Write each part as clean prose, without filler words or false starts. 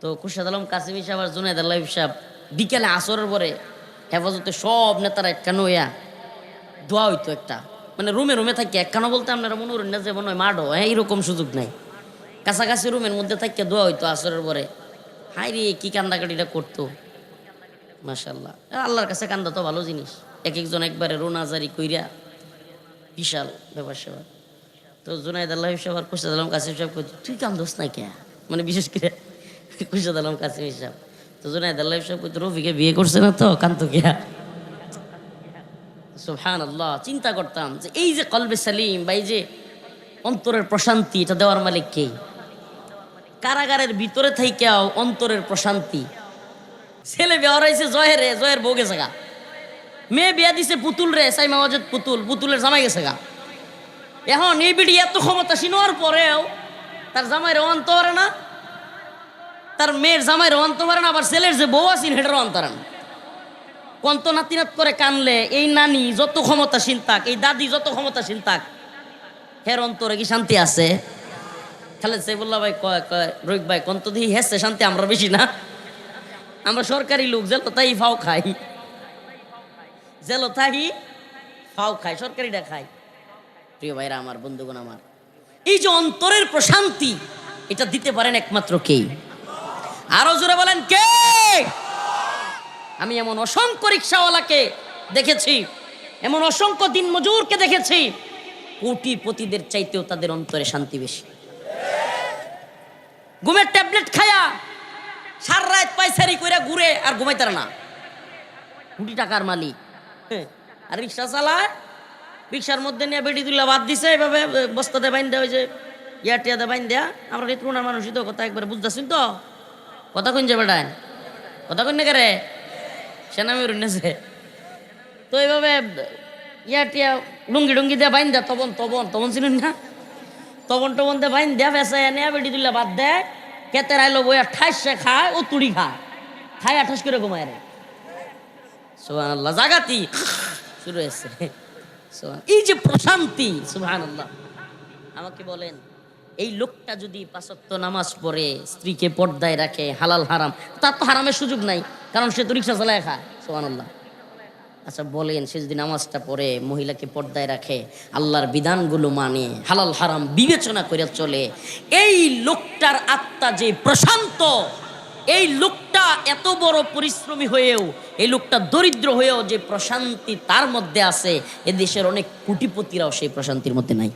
তো খুরশেদ আলম কাসিমি সাহেব আর জুনায়েদ আল্লাহিব সাহেব বিকেলে আসরের পরে হেফাজতে সব নেতারা একখানো হইয়া দোয়া হইতো একটা, মানে রুমে রুমে থাকি একখানো বলতে আপনারা মনে করেন না যে মনে হয় মাডো, হ্যাঁ এইরকম সুযোগ নাই, কাছাকাছি রুমের মধ্যে থাকিয়া দোয়া হইতো আসরের পরে। হাই রে কি কান্দাকাটিটা করতো, মাশাল্লাহ। আল্লাহর কাছে কান্দা তো ভালো জিনিস, এক একজন একবারে রোনাজারি কইরা বিশাল ব্যাপার সেবা। তো জুনায়েদ আল্লাহিব সাহেব আর খুরশেদ আলম কাসিম সাহেব কইতো তুই কান্দোস না কে, মানে বিশেষ করে খুরশেদ আলম কাসিম সাহেব। তো জুনায়েদ আল্লাহিব সাহেব কইতো রফিকে বিয়ে করছে না তো কান্দো কে। সুবহানাল্লাহ, চিন্তা করতাম যে এই যে কলবে সালিম বা এই যে অন্তরের প্রশান্তি, এটা দেওয়ার মালিক কে? কারাগারের ভিতরে থাইকাও অন্তরের প্রশান্তি। ছেলে বিয়া হইছে জয়ের, জয়ের বউ গেছে গা। মেয়ে বিয়া দিছে পুতুল রে, সাইমা ওয়াজেদ পুতুল, পুতুলের জামাই গেছে গা। এখন এই বিড়ি এত ক্ষমতাসীন হওয়ার পরেও তার জামাই রওয়ান্ত পারে না, তার মেয়ের জামাই রওয়ান্ত পারে না, আবার ছেলের যে বউ আছেন হেটার অন্তরান কন্ত নাতিনাত করে কানলে এই নানি যত ক্ষমতাসীন থাক, এই দাদি যত ক্ষমতাসীন থাক, হের অন্তরে কি শান্তি আছে? খালেদ সাইফুল্লাহ ভাই কয় কয় রোহিত ভাই কন্ত দিই হেসছে শান্তি আমরা বেশি না, আমরা সরকারি লোক, জেল তাই ফাও খাই, জেল তাই ফাও খাই, সরকারিটা খাই। প্রিয় ভাইরা আমার, বন্ধুগণ আমার, এই যে অন্তরের প্রশান্তি, এটা দিতে পারেন একমাত্র কে? আরো জোরে বলেন কে? আমি এমন অসংখ্য রিক্সাওয়ালাকে দেখেছি, এমন অসংখ্য দিন মজুরকে দেখেছি, কোটিপতিদের চাইতেও তাদের অন্তরে শান্তি বেশি। ঘুমের ট্যাবলেট খায়া সারা রাত পায়সারি কইরা ঘুরে আর ঘুমাইতার না, কোটি টাকার মালিক, আর রিক্সা চালায়, রিক্সার মধ্যে নিয়ে বেটি তুলা বাদ দিছে, এইভাবে বস্তাতে বাইন দেওয়া, ওই যে ইয়াটিয়াতে বাইন দেয়া। আমরা ঋতুনার মানুষই তো কথা একবার বুঝতেছেন তো, কথা কইন যে বেটায় কথা কইন না কে রে, সেনামি উড়নেছে তো এইভাবে ইয়াটিয়া লুঙ্গি ডুঙ্গি দিয়ে বাইন দেয়া, তবন তবন তবন ছিলেন না, তবন টবন দিয়ে বাইন দেয়া, বেসায় নেয়া বেটি তুলা বাদ দেয়, কেতে রাইলো বইয়া ঠাইসে খায়, ও তুড়ি খায়, খায় আঠাশ করে ঘুমায় রে। সুবহানাল্লাহ, জাগাতি শুরু হয়েছে। এই যে প্রশান্তি, সুবহানাল্লাহ। আমাকে বলেন, এই লোকটা যদি ৫ ওয়াক্ত নামাজ পড়ে, স্ত্রীকে পর্দায় রাখে, হালাল হারাম, তার তো হারামের সুযোগ নাই, কারণ সে তো রিক্সা চালায় খায়। সুবহানাল্লাহ। আচ্ছা বলেন, সে যদি নামাজটা পড়ে, মহিলাকে পর্দায় রাখে, আল্লাহর বিধানগুলো মানে, হালাল হারাম বিবেচনা করে চলে, এই লোকটার আত্মা যে প্রশান্ত, এই লোকটা এত বড় পরিশ্রমী হয়েও, এই লোকটা দরিদ্র হয়েও যে প্রশান্তি তার মধ্যে আছে, এ দেশের অনেক কোটিপতিরাও সেই প্রশান্তির মধ্যে নাই।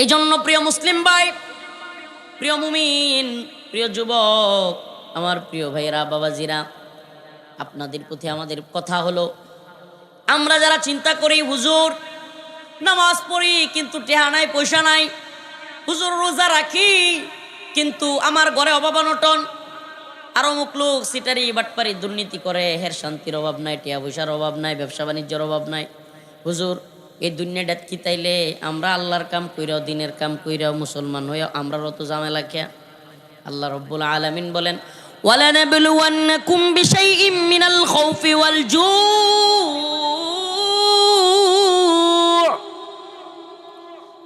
এই জন্য প্রিয় মুসলিম ভাই, প্রিয় মুমিন, প্রিয় যুবক, আমার প্রিয় ভাইয়েরা, বাবাজিরা, আপনাদের প্রতি আমাদের কথা হলো, আমরা যারা চিন্তা করি হুজুর নামাজ পড়ি কিন্তু টেহা নাই, পয়সা নাই, হুজুর রোজা রাখি কিন্তু আমার ঘরে অভাব অনটন, আর অমুক লোক সিটারি বাটপারি দুর্নীতি করে, হের শান্তির অভাব নাই, টেহা পয়সার অভাব নাই, ব্যবসা বাণিজ্যের অভাব নাই, হুজুর এই দুনিয়াটা কি তাইলে আমরা আল্লাহর কাম কইরাও, দিনের কাম কইরাও, মুসলমান হইয়াও আমরা অত ঝামেলা খেয়া? আল্লাহ রাব্বুল আলামিন বলেন, ওয়ালানাবলুওয়ান্নাকুম বিশাইইম মিনাল খাউফি ওয়াল জু'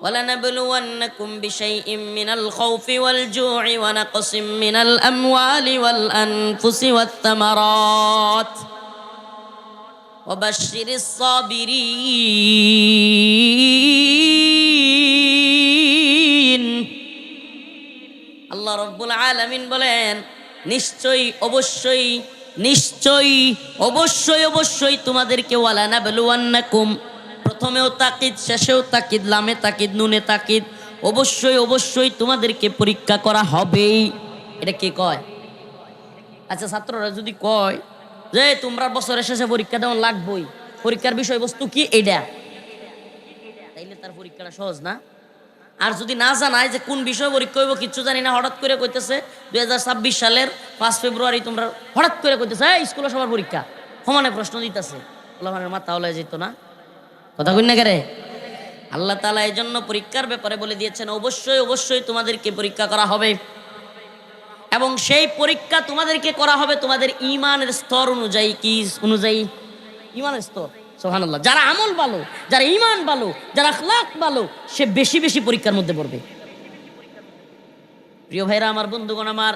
ওয়ালানাবলুওয়ান্নাকুম বিশাইইম মিনাল খাউফি ওয়াল জু'i ওয়া নাকসিম মিনাল আমওয়ালি ওয়াল আনফুসি ওয়াত তামারাত ওয়া বাশশিরিস সাবিরিন। আল্লাহ রাব্বুল আলামিন বলেন, নিশ্চয়ই অবশ্যই নিশ্চয়ই অবশ্যই অবশ্যই তোমাদেরকে ওয়ালানাবলুওয়ান্নাকুম, প্রথমেও তাকিদ, শেষেও তাকিদ, লামে তাকিদ, নুনে তাকিদ, অবশ্যই অবশ্যই তোমাদেরকে পরীক্ষা করা হবেই। এটা কে কয়? আচ্ছা ছাত্ররা যদি কয় যে তোমরা বছরের শেষে পরীক্ষা দেওয়া লাগবেই, পরীক্ষার বিষয়বস্তু কি এটা, তাইলে তার পরীক্ষাটা সহজ না? আর যদি না জানায় যে কোন বিষয় পরীক্ষা হইব, কিচ্ছু জানি না, হঠাৎ করে কইতেছে 2026 সালের 5 ফেব্রুয়ারি তোমরা হঠাৎ করে কইতেছে স্কুলে সবার পরীক্ষা, সমানে প্রশ্ন দিতেছে, ওলামানের মাথা হলে যেত না? কথা কই না কে রে? আল্লাহ তাআলা এই জন্য পরীক্ষার ব্যাপারে বলে দিয়েছেন, অবশ্যই অবশ্যই তোমাদেরকে পরীক্ষা করা হবে, এবং সেই পরীক্ষা তোমাদেরকে করা হবে তোমাদের ঈমানের স্তর অনুযায়ী। কি অনুযায়ী? ঈমানের স্তর। সুবহানাল্লাহ। যারা আমল ভালো, যারা ঈমান ভালো, যারা আখলাক ভালো, সে বেশি বেশি পরীক্ষার মধ্যে পড়বে। প্রিয় ভাইরা আমার, বন্ধুগণ আমার,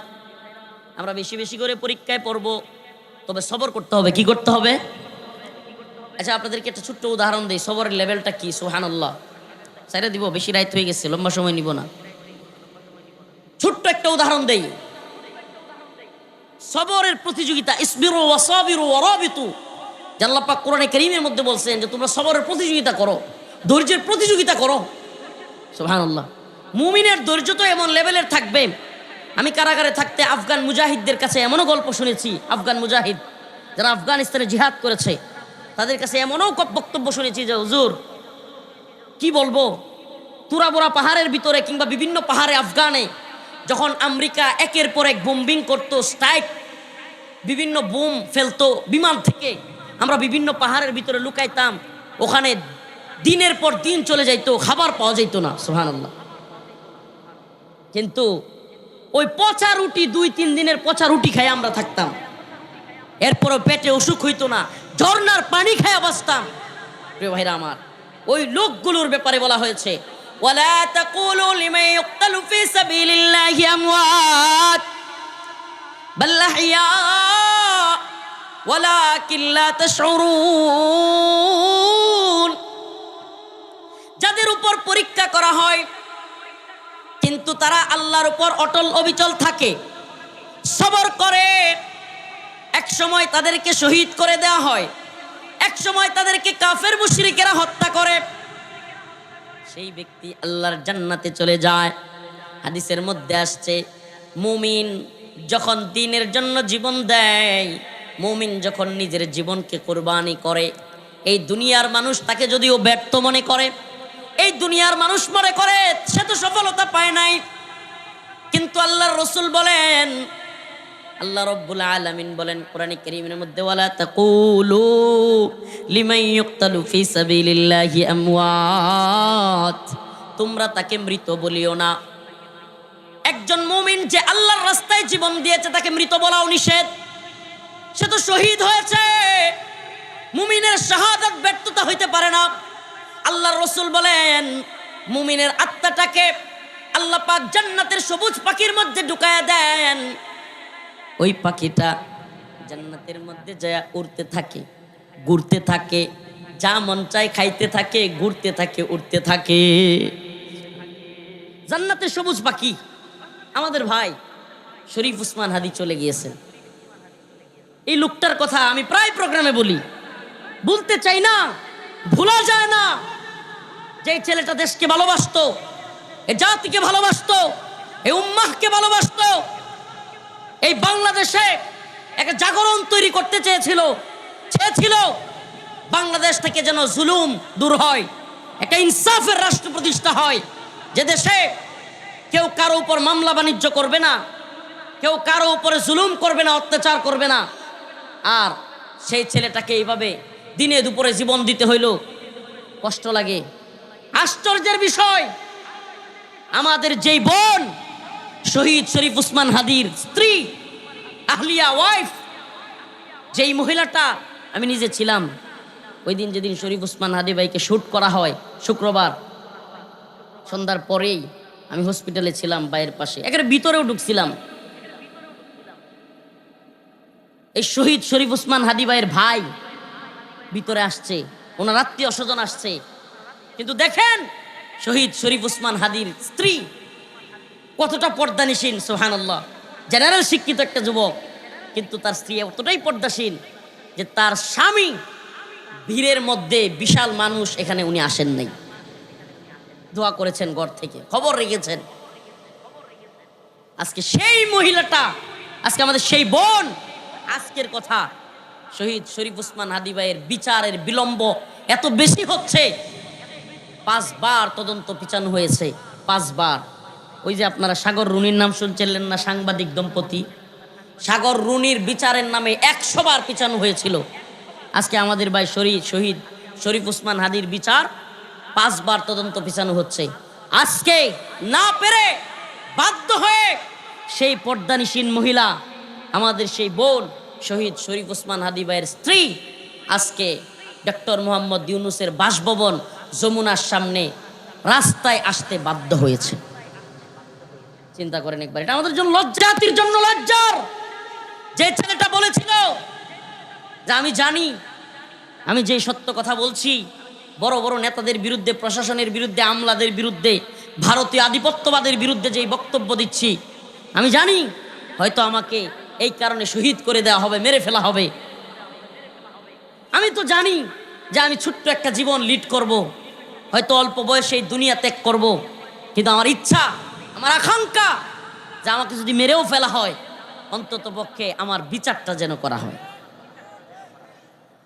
আমরা বেশি বেশি করে পরীক্ষায় পড়ব, তবে সবর করতে হবে। কি করতে হবে? আচ্ছা, আপনাদেরকে একটা ছোট্ট উদাহরণ দিই, সবরের লেভেলটা কি। সুবহানাল্লাহ, সাইরা দিব, বেশি রাত হয়ে গেছে, লম্বা সময় নিব না। ছোট্ট একটা উদাহরণ দেই। সবরের প্রতিযোগিতা, ইসবিরু ওয়াসাবিরু ওয়ারাবিতু, আল্লাহ পাক কোরআনে কারীমের মধ্যে বলছেন যে তোমরা সবরের প্রতিযোগিতা করো, ধৈর্যের প্রতিযোগিতা করো। সুবহানাল্লাহ, মুমিনের ধৈর্য তো এমন লেভেলের থাকবে। আমি কারাগারে থাকতে আফগান মুজাহিদদের কাছে এমনও গল্প শুনেছি, আফগান মুজাহিদ যারা আফগানিস্তানে জিহাদ করেছে, তাদের কাছে এমনও বক্তব্য শুনেছি যে হুজুর কি বলবো, তুরাবোরা পাহাড়ের ভিতরে কিংবা বিভিন্ন পাহাড়ে আফগানে যখন আমেরিকা একের পর এক বোম্বিং করতো, স্ট্রাইক, বিভিন্ন বোম ফেলতো বিমান থেকে, আমরা বিভিন্ন পাহাড়ের ভিতরে লুকাইতাম। ওখানে দিনের পর দিন চলে যাইতো, খাবার পাওয়া যাইতো না। সুবহানাল্লাহ। কিন্তু ওই পচা রুটি, 2-3 দিনের পচা রুটি খাই আমরা থাকতাম, এরপরও পেটে অসুখ হইতো না, ঝর্ণার পানি খায়া বাঁচতাম। প্রিয় ভাইরা আমার, ওই লোকগুলোর ব্যাপারে বলা হয়েছে, ওয়ালা তাকুলু লিমান ইউকতালু ফি সাবিলিল্লাহি আমওয়াত বাল আহইয়া ওয়ালাকিন লা তাশউরুন। যাদের উপর পরীক্ষা করা হয় কিন্তু তারা আল্লাহর উপর অটল অবিচল থাকে, সবর করে, এক সময় তাদেরকে শহীদ করে দেওয়া হয়, এক সময় তাদেরকে কাফের মুশরিকেরা হত্যা করে, সেই ব্যক্তি আল্লাহর জান্নাতে চলে যায়। হাদিসের মধ্যে আসছে, মুমিন যখন দ্বীনের জন্য জীবন দেয়, মুমিন যখন নিজের জীবনকে কুরবানি করে, এই দুনিয়ার মানুষ তাকে যদিও ব্যর্থ মনে করে, এই দুনিয়ার মানুষ মনে করে সে তো সফলতা পায় নাই, কিন্তু আল্লাহর রাসূল বলেন, আল্লাহ রাব্বুল আলামিন বলেন কোরআনে কারীমের মধ্যে, ওয়ালা তাকুলু লিমান ইউকতালু ফি সাবিলিল্লাহি আমওয়াত, তোমরা তাকে মৃত বলিও না। একজন মুমিন যে আল্লাহর রাস্তায় জীবন দিয়েছে তাকে মৃত বলাও নিষেধ, সে তো শহীদ হয়েছে। মুমিনের শাহাদাত ব্যর্থতা হইতে পারে না। আল্লাহর রাসূল বলেন, মুমিনের আত্মাটাকে আল্লাহ পাক জান্নাতের সবুজ পাখির মধ্যে ঢুকায়া দেন, ওই পাখিটা জান্নাতের মধ্যে যায় উড়তে থাকে, ঘুরতে থাকে, যা মন চায় খাইতে থাকে, ঘুরতে থাকে, উড়তে থাকে। জান্নাতের সবুজ পাখি। আমাদের ভাই শরীফ উসমান হাদি চলে গিয়েছেন। এই লোকটার কথা আমি প্রায় প্রোগ্রামে বলি, বলতে চাই না, ভোলা যায় না। যে ছেলেটা দেশকে ভালোবাসতো, এই জাতিকে ভালোবাসতো, এই উম্মাহকে ভালোবাসতো, এই বাংলাদেশে একটা জাগরণ তৈরি করতে চেয়েছিল বাংলাদেশ থেকে যেন জুলুম দূর হয়, একটা ইনসাফের রাষ্ট্র প্রতিষ্ঠা হয়, যে দেশে কেউ কারো উপর মামলা বাণিজ্য করবে না, কেউ কারো উপরে জুলুম করবে না, অত্যাচার করবে না। আর সেই ছেলেটাকে এইভাবে দিনে দুপুরে জীবন দিতে হইল, কষ্ট লাগে। আশ্চর্যের বিষয়, আমাদের যেই বোন শহীদ শরীফ উসমান হাদির স্ত্রী, আহলিয়া ওয়াইফ, যেই মহিলাটা, আমি নিজে ছিলাম ওই দিন যেদিন শরীফ উসমান হাদি ভাইকে শুট করা হয়, শুক্রবার সন্ধ্যার পরেই আমি হসপিটালে ছিলাম, বাইরের পাশে একেবারে ভিতরেও ঢুকছিলাম। এই শহীদ শরীফ উসমান হাদি ভাইয়ের ভাই ভিতরে আসছে, ওনার আত্মীয় স্বজন আসছে, কিন্তু দেখেন শহীদ শরীফ উসমান হাদির স্ত্রী কতটা পর্দানিসীন। সুবহানাল্লাহ, জেনারেল শিক্ষিত একটা যুবক, কিন্তু তার স্ত্রী এতটাই পর্দাসীন যে তার স্বামী ভিড়ের মধ্যে, বিশাল মানুষ, এখানে উনি আসেন নাই, দোয়া করেছেন ঘর থেকে, খবর রেখেছেন। আজকে সেই মহিলাটা, আজকে আমাদের সেই বোন, আজকের কথা, শহীদ শরীফ উসমান হাদি ভাইয়ের বিচারের বিলম্ব এত বেশি হচ্ছে। 5 বার তদন্ত পিছানো হয়েছে, 5 বার। ওই যে আপনারা সাগর রুনির নাম শুনছিলেন না, সাংবাদিক দম্পতি, সাগর রুনির বিচারের নামে 100 বার পিছানো হয়েছিল। আজকে আমাদের ভাই শহীদ শরীফ উসমান হাদির বিচার 5 বার তদন্ত পিছানো হচ্ছে। আজকে না পেরে বাধ্য হয়ে সেই পর্দানিসীন মহিলা, আমাদের সেই বোন শহীদ শরীফ উসমান হাদি ভাইয়ের স্ত্রী, আজকে ডক্টর মোহাম্মদ ইউনূসের বাসভবন যমুনার সামনে রাস্তায় আসতে বাধ্য হয়েছে। চিন্তা করেন একবার, এটা আমাদের জন্য জাতির জন্য লজ্জার। যে ছেলেটা বলেছিল যে আমি জানি, আমি যে সত্য কথা বলছি, বড় বড় নেতাদের বিরুদ্ধে, প্রশাসনের বিরুদ্ধে, আমলাদের বিরুদ্ধে, ভারতীয় আধিপত্যবাদের বিরুদ্ধে যেই বক্তব্য দিচ্ছি, আমি জানি হয়তো আমাকে এই কারণে শহীদ করে দেওয়া হবে, মেরে ফেলা হবে। আমি তো জানি যে আমি ছোট্ট একটা জীবন লিড করব, হয়তো অল্প বয়সে এই দুনিয়া ত্যাগ করব, কিন্তু আমার ইচ্ছা, আমার আকাঙ্ক্ষা যে আমাকে যদি মেরেও ফেলা হয়, অন্তত পক্ষে আমার বিচারটা যেন করা হয়।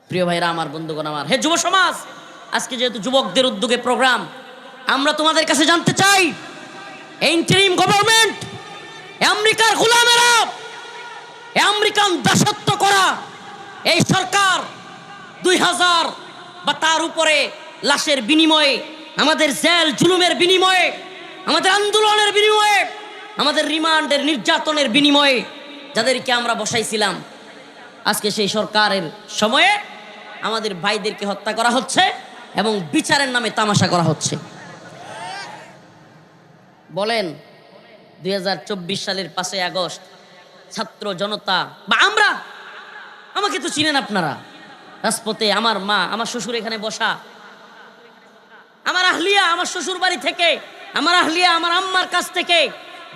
প্রিয় ভাইরা আমার, বন্ধুগণ আমার, হে যুব সমাজ, আজকে যেহেতু যুবকদের উদ্যোগে প্রোগ্রাম, আমরা তোমাদের কাছে জানতে চাই, ইন্টারিম গভর্নমেন্ট, আমেরিকার গোলামেরা, আমেরিকান দাসত্ব করা এই সরকার 2000 বা তার উপরে লাশের বিনিময়ে, আমাদের জেল জুলুমের বিনিময়ে, আমাদের আন্দোলনের বিনিময়ে, আমাদের রিমান্ডের নির্যাতনের বিনিময়ে যাদেরকে আমরা বসাইছিলাম, আজকে সেই সরকারের সময়ে আমাদের ভাইদেরকে হত্যা করা হচ্ছে এবং বিচারের নামে তামাশা করা হচ্ছে। বলেন 2024 সালের 5 আগস্ট ছাত্র জনতা বা আমরা, আমাকে তো চিনেন আপনারা, রাজপথে আমার মা, আমার শ্বশুর এখানে বসা, আমার আহলিয়া আমার শ্বশুর বাড়ি থেকে, আমার আহলিয়া আমার আম্মার কাছ থেকে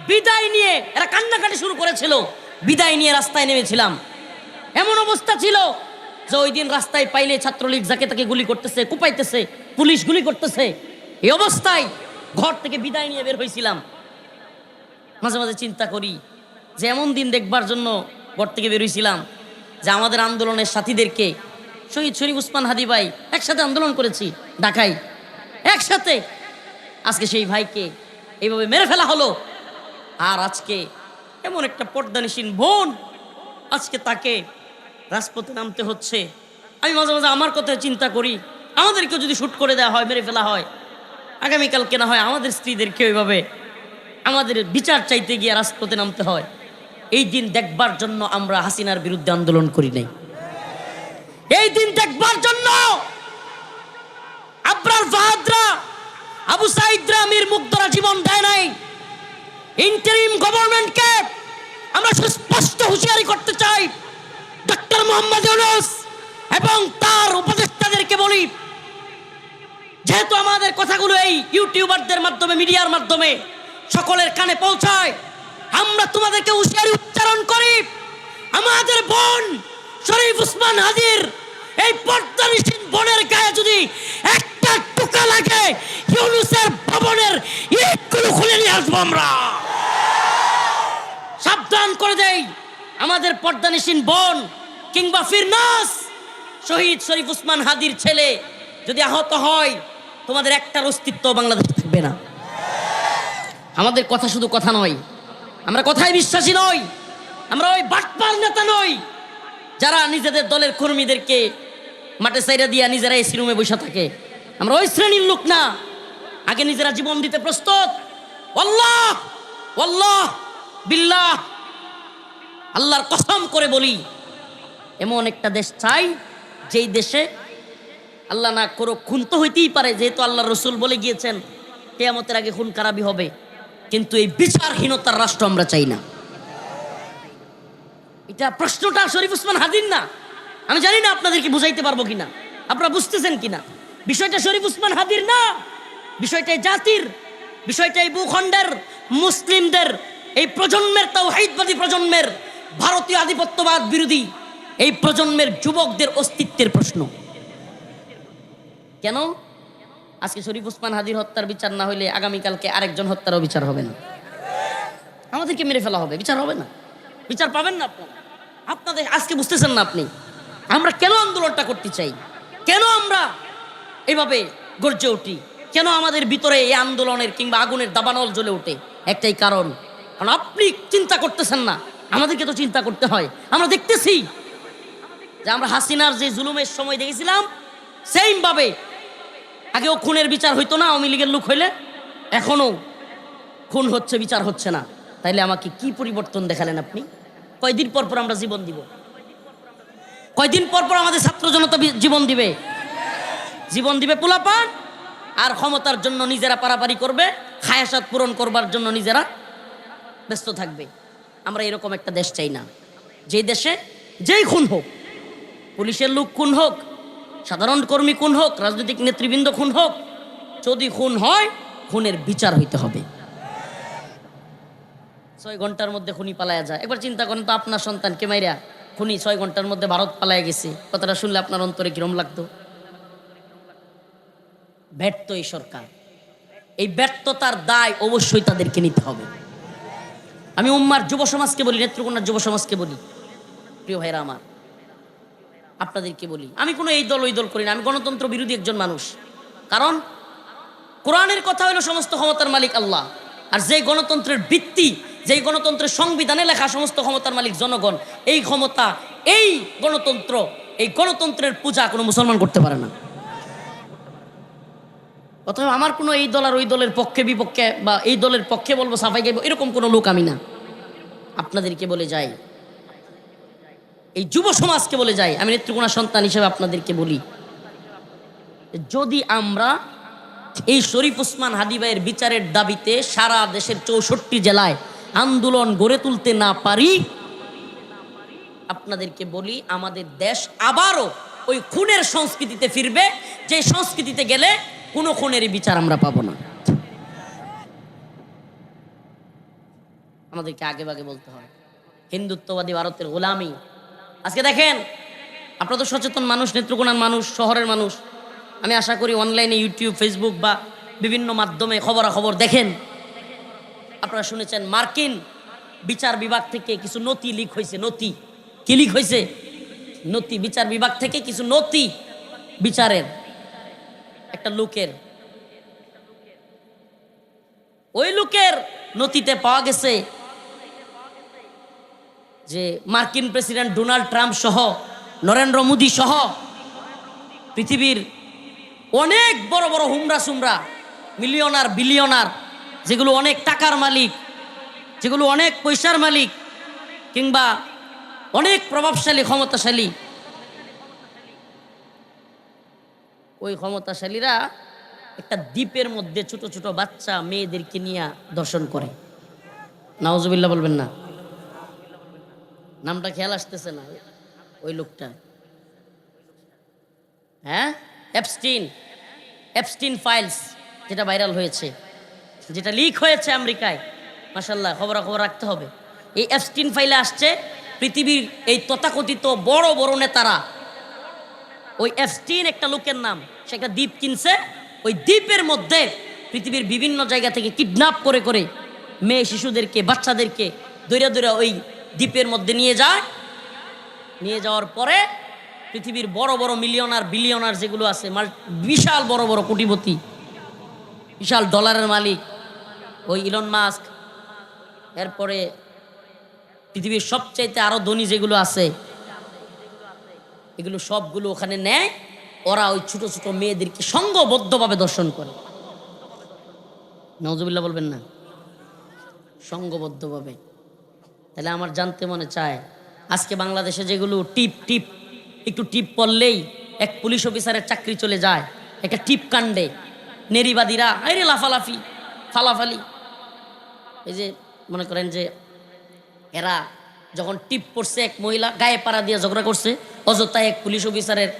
বিদায় নিয়ে এরা কান্নাকাটি শুরু করেছিল, বিদায় নিয়ে রাস্তায় নেমেছিলাম। এমন অবস্থা ছিল যে ওই দিন রাস্তায় পাইলে ছাত্রলীগ যাকে তাকে গুলি করতেছে, কুপাইতেছে, পুলিশ গুলি করতেছে। এই অবস্থায় ঘর থেকে বিদায় নিয়ে বের হয়েছিলাম। মাঝে মাঝে চিন্তা করি যে এমন দিন দেখবার জন্য ঘর থেকে বের হয়েছিলাম যে আমাদের আন্দোলনের সাথীদেরকে, শহীদ শরীফ উসমান হাদি ভাই একসাথে আন্দোলন করেছি ঢাকায় একসাথে, আজকে সেই ভাইকে এইভাবে মেরে ফেলা হলো। আর আজকে এমন একটা পর্দানিসীন বোন, আজকে তাকে রাজপথে নামতে হচ্ছে। আমি মাঝে মাঝে আমার কথা চিন্তা করি, আমাদেরকে যদি শুট করে দেওয়া হয়, মেরে ফেলা হয়, আগামীকালকে না হয় আমাদের স্ত্রীদেরকে ওইভাবে আমাদের বিচার চাইতে গিয়ে রাজপথে নামতে হয়। এই দিন দেখবার জন্য আমরা হাসিনার বিরুদ্ধে আন্দোলন করি নাই। এই দিন দেখবার জন্য আবরার ফাহাদরা, আবু সাইদরা, মীর মুগ্ধরা জীবন দেয় নাই। ইন্টারিম গভর্নমেন্টকে আমরা সুস্পষ্ট হুঁশিয়ারি করতে চাই, ডক্টর মোহাম্মদ ইউনূস এবং তার উপদেষ্টাদেরকে বলি, যেহেতু আমাদের কথাগুলো এই ইউটিউবারদের মাধ্যমে, মিডিয়ার মাধ্যমে সকলের কানে পৌঁছায়, আমরা তোমাদেরকে হুঁশিয়ারি উচ্চারণ করি, আমাদের বোন শরীফ উসমান হাদির এই পর্দানিসীন বোনের গায়ে যদি একটা টুকা লাগে, ইউনূসের ভবনের ইটগুলো খুলে নিয়ে আসবো আমরা। সাবধান করে দেই, আমাদের পর্দানিসীন বোন কিংবা ফিরনাস, শহীদ শরীফ উসমান হাদির ছেলে যদি আহত হয়, তোমাদের একটার অস্তিত্ব বাংলাদেশে থাকবে না। আমাদের কথা শুধু কথা নয়, আমরা কথায় বিশ্বাসী নই, আমরা ওই বাটপাল নেতা নই যারা নিজেদের দলের কর্মীদেরকে মাঠে সাইরা দিয়া নিজেরা এসি রুমে বসে থাকে। আমরা ওই শ্রেণীর লোক না, আগে নিজেরা জীবন দিতে প্রস্তুত। আল্লাহ আল্লাহ বিল্লাহ, আল্লাহর কসম করে বলি, এমন একটা দেশ চাই যেই দেশে আল্লাহ না করো, খুন তো হইতেই পারে, যেহেতু আল্লাহ রসুল বলে গিয়েছেন কিয়ামতের আগে খুন খারাপই হবে, কিন্তু এই বিচারহীনতার রাষ্ট্র আমরা চাই না। এটা প্রশ্নটা শরীফ উসমান হাদির না। আমি জানি না আপনাদেরকে বুঝাইতে পারবো কিনা, আপনারা বুঝতেছেন কিনা। বিষয়টা শরীফ উসমান হাদির না, বিষয়টা জাতির, বিষয়টা এই ভূখণ্ডের মুসলিমদের, এই প্রজন্মের, তাওহীদবাদী প্রজন্মের, ভারতীয় আধিপত্যবাদ বিরোধী এই প্রজন্মের যুবকদের অস্তিত্বের প্রশ্ন। কেন আজকে শরীফ উসমান হাদির হত্যার বিচার না হইলে আগামীকালকে আরেকজন হত্যারও বিচার হবে না? আমাদেরকে মেরে ফেলা হবে, বিচার হবে না, বিচার পাবেন না আপনারা। আপনাদের আজকে বুঝতেছেন না আপনি, আমরা কেন আন্দোলনটা করতে চাই, কেন আমরা এইভাবে গর্জে উঠি, কেন আমাদের ভিতরে এই আন্দোলনের কিংবা আগুনের দাবানল জ্বলে ওঠে? একটাই কারণ, কারণ আপনি চিন্তা করতেছেন না, আমাদেরকে তো চিন্তা করতে হয়। আমরা দেখতেছি যে আমরা হাসিনার যে জুলুমের সময় দেখেছিলাম, সেম ভাবে আগেও খুনের বিচার হইতো না আওয়ামী লীগের লোক হইলে, এখনো খুন হচ্ছে, বিচার হচ্ছে না। তাইলে আমাকে কি পরিবর্তন দেখালেন আপনি? কয়দিন পর পর আমরা জীবন দিব? কয়দিন পর পর আমাদের ছাত্র জনতা জীবন দিবে? জীবন দিবে পোলাপান, আর ক্ষমতার জন্য নিজেরা পারাপারি করবে, খায়াসাত পূরণ করবার জন্য নিজেরা ব্যস্ত থাকবে। আমরা এরকম একটা দেশ চাই না, যেই দেশে যেই খুন হোক, পুলিশের লোক খুন হোক, সাধারণ কর্মী খুন হোক, রাজনৈতিক নেতৃবৃন্দ খুন হোক, যদি খুন হয় খুনের বিচার হইতে হবে। 6 ঘন্টার মধ্যে খুনি পালায়া যায়। একবার চিন্তা করেন তো, আপনার সন্তানকে মাইরা খুনি 6 ঘন্টার মধ্যে ভারত পালায়া গেছে, কথাটা শুনলে আপনার অন্তরে কিরম লাগতো? ব্যর্থ এই সরকার, এই ব্যর্থতার দায় অবশ্যই তাদেরকে নিতে হবে। আমি উম্মার যুব সমাজকে বলি, নেত্রকোনার যুব সমাজকে বলি, প্রিয় ভাইরা আমার, আপনাদেরকে বলি, আমি কোনো এই দল ওই দল করি না, আমি গণতন্ত্র বিরোধী একজন মানুষ। কারণ কোরআনের কথা হলো সমস্ত ক্ষমতার মালিক আল্লাহ, আর যেই গণতন্ত্রের ভিত্তি, যেই গণতন্ত্রের সংবিধানে লেখা সমস্ত ক্ষমতার মালিক জনগণ, এই ক্ষমতা, এই গণতন্ত্র, এই গণতন্ত্রের পূজা কোনো মুসলমান করতে পারে না। অথবা আমার কোনো এই দল আর ওই দলের পক্ষে বিপক্ষে, বা এই দলের পক্ষে বলবো সাফাই গাইবো, এরকম কোনো লোক আমি না। আপনাদেরকে বলে যাই, এই যুব সমাজকে বলে যাই, আমি নেত্রকোনা সন্তান হিসেবে আপনাদেরকে বলি, যদি আমরা এই শরীফ ওসমান হাদী ভাইয়ের বিচারের দাবিতে সারা দেশের 64 জেলায় আন্দোলন গড়ে তুলতে না পারি, আপনাদেরকে বলি আমাদের দেশ আবারও ওই খুনের সংস্কৃতিতে ফিরবে, যে সংস্কৃতিতে গেলে কোনো খুনের বিচার আমরা পাবো না। আমাদেরকে আগে ভাগে বলতে হয়, হিন্দুত্ববাদী ভারতের গোলামি। আজকে দেখেন, আপনারা তো সচেতন মানুষ, নেত্রকোনার মানুষ, শহরের মানুষ, আমি আশা করি অনলাইনে ইউটিউব, ফেসবুক বা বিভিন্ন মাধ্যমে খবরাখবর দেখেন। আপনারা শুনেছেন মার্কিন বিচার বিভাগ থেকে কিছু নথি লিক হয়েছে। নথি কি লিক হয়েছে? নথি, বিচার বিভাগ থেকে কিছু নথি, বিচারের একটা লোকের, ওই লোকের নথিতে পাওয়া গেছে যে মার্কিন প্রেসিডেন্ট ডোনাল্ড ট্রাম্প সহ, নরেন্দ্র মোদী সহ পৃথিবীর অনেক বড় বড় হুমরা সুমরা, মিলিয়নার বিলিয়নার, যেগুলো অনেক টাকার মালিক, যেগুলো অনেক পয়সার মালিক, কিংবা অনেক প্রভাবশালী ক্ষমতাশালী, ওই ক্ষমতাশালীরা একটা দ্বীপের মধ্যে ছোট ছোট বাচ্চা মেয়েদেরকে নিয়ে দর্শন করে। নাউজুবিল্লাহ বলবেন না, নামটা খেয়াল আসতেছে না ওই লোকটা, হ্যাঁ, এপস্টিন ফাইলস, যেটা ভাইরাল হয়েছে, যেটা লিক হয়েছে আমেরিকায়। মাশাআল্লাহ, খবরাখবর রাখতে হবে। এই এপস্টিন ফাইলে আসছে পৃথিবীর এই তথাকথিত বড় বড় নেতারা, ওই এপস্টিন একটা লোকের নাম, সে একটা দ্বীপ কিনছে, ওই দ্বীপের মধ্যে পৃথিবীর বিভিন্ন জায়গা থেকে কিডন্যাপ করে করে মেয়ে শিশুদেরকে, বাচ্চাদেরকে দৌড়া দৌড়া ওই দ্বীপের মধ্যে নিয়ে যায়। নিয়ে যাওয়ার পরে পৃথিবীর বড় বড় মিলিয়নার বিলিয়নার যেগুলো আছে, বিশাল বড় বড় কোটিপতি, বিশাল ডলারের মালিক, ওই ইলন মাস্ক, এরপরে পৃথিবীর সবচাইতে আরো ধনী যেগুলো আছে, এগুলো সবগুলো ওখানে নেয়। ওরা ওই ছোট ছোট মেয়েদেরকে সংঘবদ্ধভাবে দর্শন করে। নাউজুবিল্লাহ বলবেন না, সংঘবদ্ধভাবে। তাহলে আমার জানতে মনে চায়, আজকে বাংলাদেশে যেগুলো টিপ টিপ, একটু টিপ পড়লেই এক পুলিশ অফিসারের চাকরি চলে যায়, একটা টিপ কাণ্ডে নেরিবাদীরা আরে লাফালাফি ফালাফালি। এই যে মনে করেন যে এরা যখন টিপ পড়ছে, এক মহিলা গায়ে পাড়া দিয়ে ঝগড়া করছে, অযথায় এক পুলিশ অফিসারের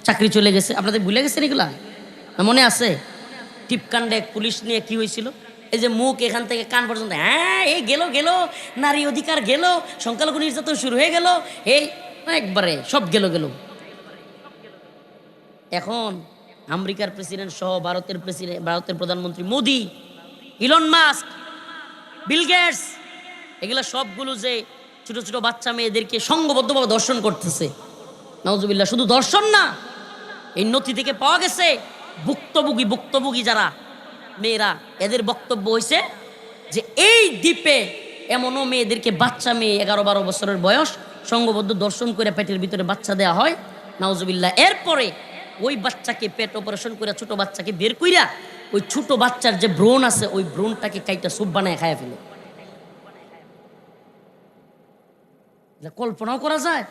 চাকরি চলে গেছে। আপনাদের ভুলে গেছেন এগুলা? মনে আছে টিপ কাণ্ডে এক পুলিশ নিয়ে কি হয়েছিল? এই যে মুখ এখান থেকে কান পর্যন্ত, হ্যাঁ এই গেল গেল, নারী অধিকার গেল, সংখ্যালঘু নির্যাতন শুরু হয়ে গেল, এই একবারে সব গেল গেল। এখন আমেরিকার প্রেসিডেন্ট সহ ভারতের প্রধানমন্ত্রী Modi, Elon Musk, Bill Gates, এগুলা সবগুলো যে ছোট ছোট বাচ্চা মেয়েদেরকে সংঘবদ্ধভাবে দর্শন করতেছে। নাউজুবিল্লাহ, শুধু দর্শন না, এই নথি থেকে পাওয়া গেছে ভুক্তভোগী যারা মেয়েরা, এদের বক্তব্য হয়েছে যে এই দ্বীপে এমনও মেয়েদেরকে, বাচ্চা মেয়ে 11-12 বছরের বয়স, সংঘবদ্ধ দর্শন করে পেটের ভিতরে বাচ্চা দেওয়া হয়। নাউজুবিল্লাহ, এরপরে ওই বাচ্চাকে পেট অপারেশন করে ছোট বাচ্চাকে বের কইরা ওই ছোট বাচ্চার যে ব্রণ আছে, ওই ব্রণটাকে কাইটা স্যুপ বানায় খায় ফেলে। কল্পনাও করা যায়?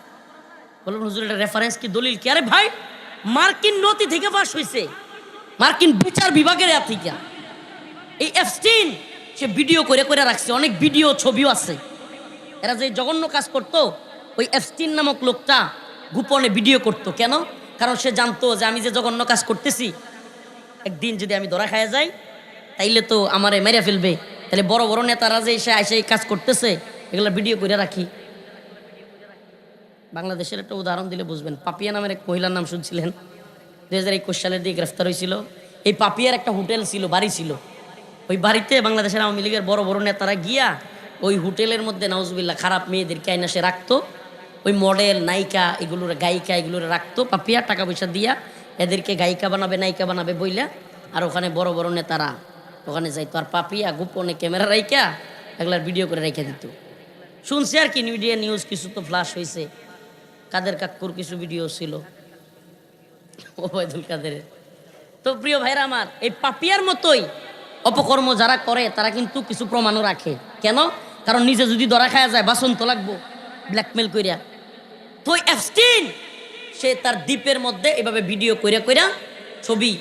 বলুন হুজুর, এটা রেফারেন্স কি, দলিল কি? আরে ভাই, মার্কিন নথি থেকে ফাঁস হয়েছে, মার্কিন বিচার বিভাগের থেকে। এই এপস্টিন সে ভিডিও করে করে রাখছে, অনেক ভিডিও ছবিও আছে। এরা যে জঘন্য কাজ করতো, ওই এফস্টিন নামক লোকটা গোপনে ভিডিও করতো। কেন? কারণ সে জানতো যে আমি যে জঘন্য কাজ করতেছি, একদিন যদি আমি ধরা খাইয়া যাই তাইলে তো আমারে মেরে ফেলবে। তাহলে বড় বড় নেতারা যে এসে এসে কাজ করতেছে, এগুলো ভিডিও করে রাখি। বাংলাদেশের একটা উদাহরণ দিলে বুঝবেন। পাপিয়া নামের এক মহিলার নাম শুনছিলেন, 2021 সালের দিকে গ্রেফতার হয়েছিল। এই পাপিয়ার একটা হোটেল ছিল, বাড়ি ছিল। ওই বাড়িতে বাংলাদেশের আওয়ামী লীগের বড় বড় নেতারা গিয়া ওই হোটেলের মধ্যে নাউজুবিল্লাহ খারাপ মেয়েদেরকে আইনা সে রাখতো। ওই মডেল, নায়িকা, এগুলোর গায়িকা, এগুলোর রাখতো। পাপিয়া টাকা পয়সা দিয়া এদেরকে গায়িকা বানাবে, নায়িকা বানাবে বইলা। আর ওখানে বড় বড় নেতারা ওখানে যাইতো। আর পাপিয়া গোপনে ক্যামেরা রাইকা এগুলার ভিডিও করে রেখে দিত। শুনছি আর কি, মিডিয়া নিউজ কিছু তো ফ্লাশ হয়েছে। কাদের কাকুর কিছু ভিডিও ছিল, ওবায়দুল কাদেরের। তো প্রিয় ভাইরা আমার, এই পাপিয়ার মতোই অপকর্ম যারা করে তারা কিন্তু কিছু প্রমাণও রাখে। কেন? কারণ নিজে যদি ধরা খাওয়া যায় বাসন তো লাগবো, ব্ল্যাকমেল কইরা। তো এফস্টিন সে তার দ্বীপের মধ্যে এভাবে ভিডিও কইরা কইরা ছবি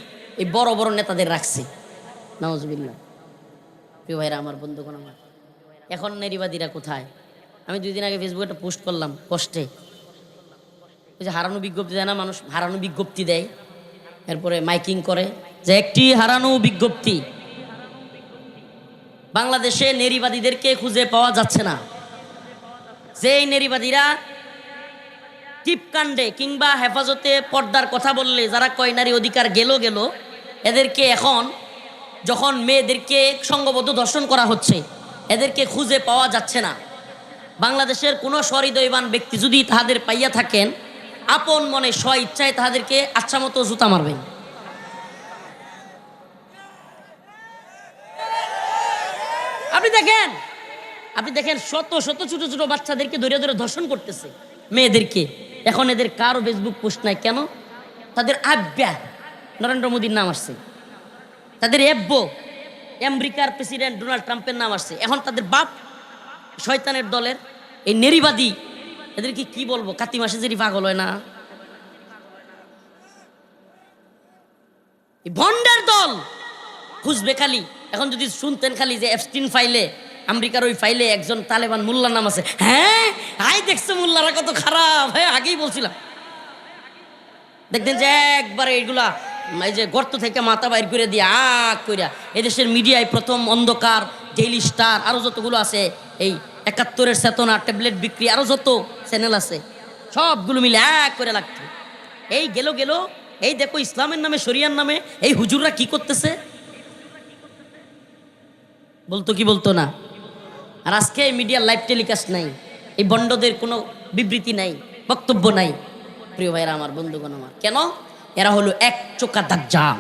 এই বড় বড় নেতাদের রাখছে। নাউজুবিল্লাহ। প্রিয় ভাইরা আমার, বন্ধুগণ আমার, এখন নারীবাদীরা কোথায়? আমি 2 দিন আগে ফেসবুকে একটা পোস্ট করলাম কষ্টে। ওই যে হারানো বিজ্ঞপ্তি দেয় না, মানুষ হারানো বিজ্ঞপ্তি দেয়, এরপরে মাইকিং করে যে একটি হারানো বিজ্ঞপ্তি। বাংলাদেশে নারীবাদীদেরকে খুঁজে পাওয়া যাচ্ছে না। যেই নারীবাদীরা টিপকাণ্ডে কিংবা হেফাজতে পর্দার কথা বললে যারা কয় নারী অধিকার গেল গেল, এদেরকে এখন যখন মেয়েদেরকে সংঘবদ্ধ ধর্ষণ করা হচ্ছে, এদেরকে খুঁজে পাওয়া যাচ্ছে না। বাংলাদেশের কোনো সহৃদয়বান ব্যক্তি যদি তাহাদের পাইয়া থাকেন, আপন মনে স্ব ইচ্ছায় তাহাদেরকে আচ্ছা মতো জুতা মারবেন। আপনি দেখেন শত শত ছোট ছোট বাচ্চাদেরকে ধরে ধরে ধর্ষণ করতেছে মেয়েদেরকে। এখন এদের কারো ফেসবুক পোস্ট নাই। কেন? তাদের আব্বা নরেন্দ্র মোদীর নাম আসছে, তাদের এব্বো আমেরিকার প্রেসিডেন্ট ডোনাল্ড ট্রাম্পের নাম আসছে। এখন তাদের বাপ শয়তানের দলের এই নারীবাদী, এদেরকে কি বলবো? কাতি মাসে যদি পাগল হয় না, ভন্ডার দল খুঁজবে খালি। এখন যদি শুনতেন খালি যে এফস্টিন ফাইলে, আমেরিকার ওই ফাইলে একজন তালেবান মোল্লার নাম আছে, হ্যাঁ আই দেখছো মোল্লারা কত খারাপ, হ্যাঁ আগেই বলছিলাম। দেখতেন যে একবারে এইগুলা এই যে গর্ত থেকে মাথা বাইর করে দিয়ে আগ কইরা এদেশের মিডিয়ায় প্রথম অন্ধকার, ডেইলি স্টার, আরো যতগুলো আছে, এই 71-এর চেতনা, ট্যাবলেট বিক্রি, আরো যত চ্যানেল আছে, সবগুলো মিলে এক করে লাগতো। এই গেল গেল, এই দেখো ইসলামের নামে, শরিয়ার নামে এই হুজুররা কি করতেছে, বলতো কি বলতো না? আর আজকে মিডিয়ার লাইভ টেলিকাস্ট নাই, এই বন্ডদের কোনো বিবৃতি নাই, বক্তব্য নাই। প্রিয় ভাইরা আমার, বন্ধুগণ আমার, কেন? এরা হলো এক চোখা দাজ্জাল।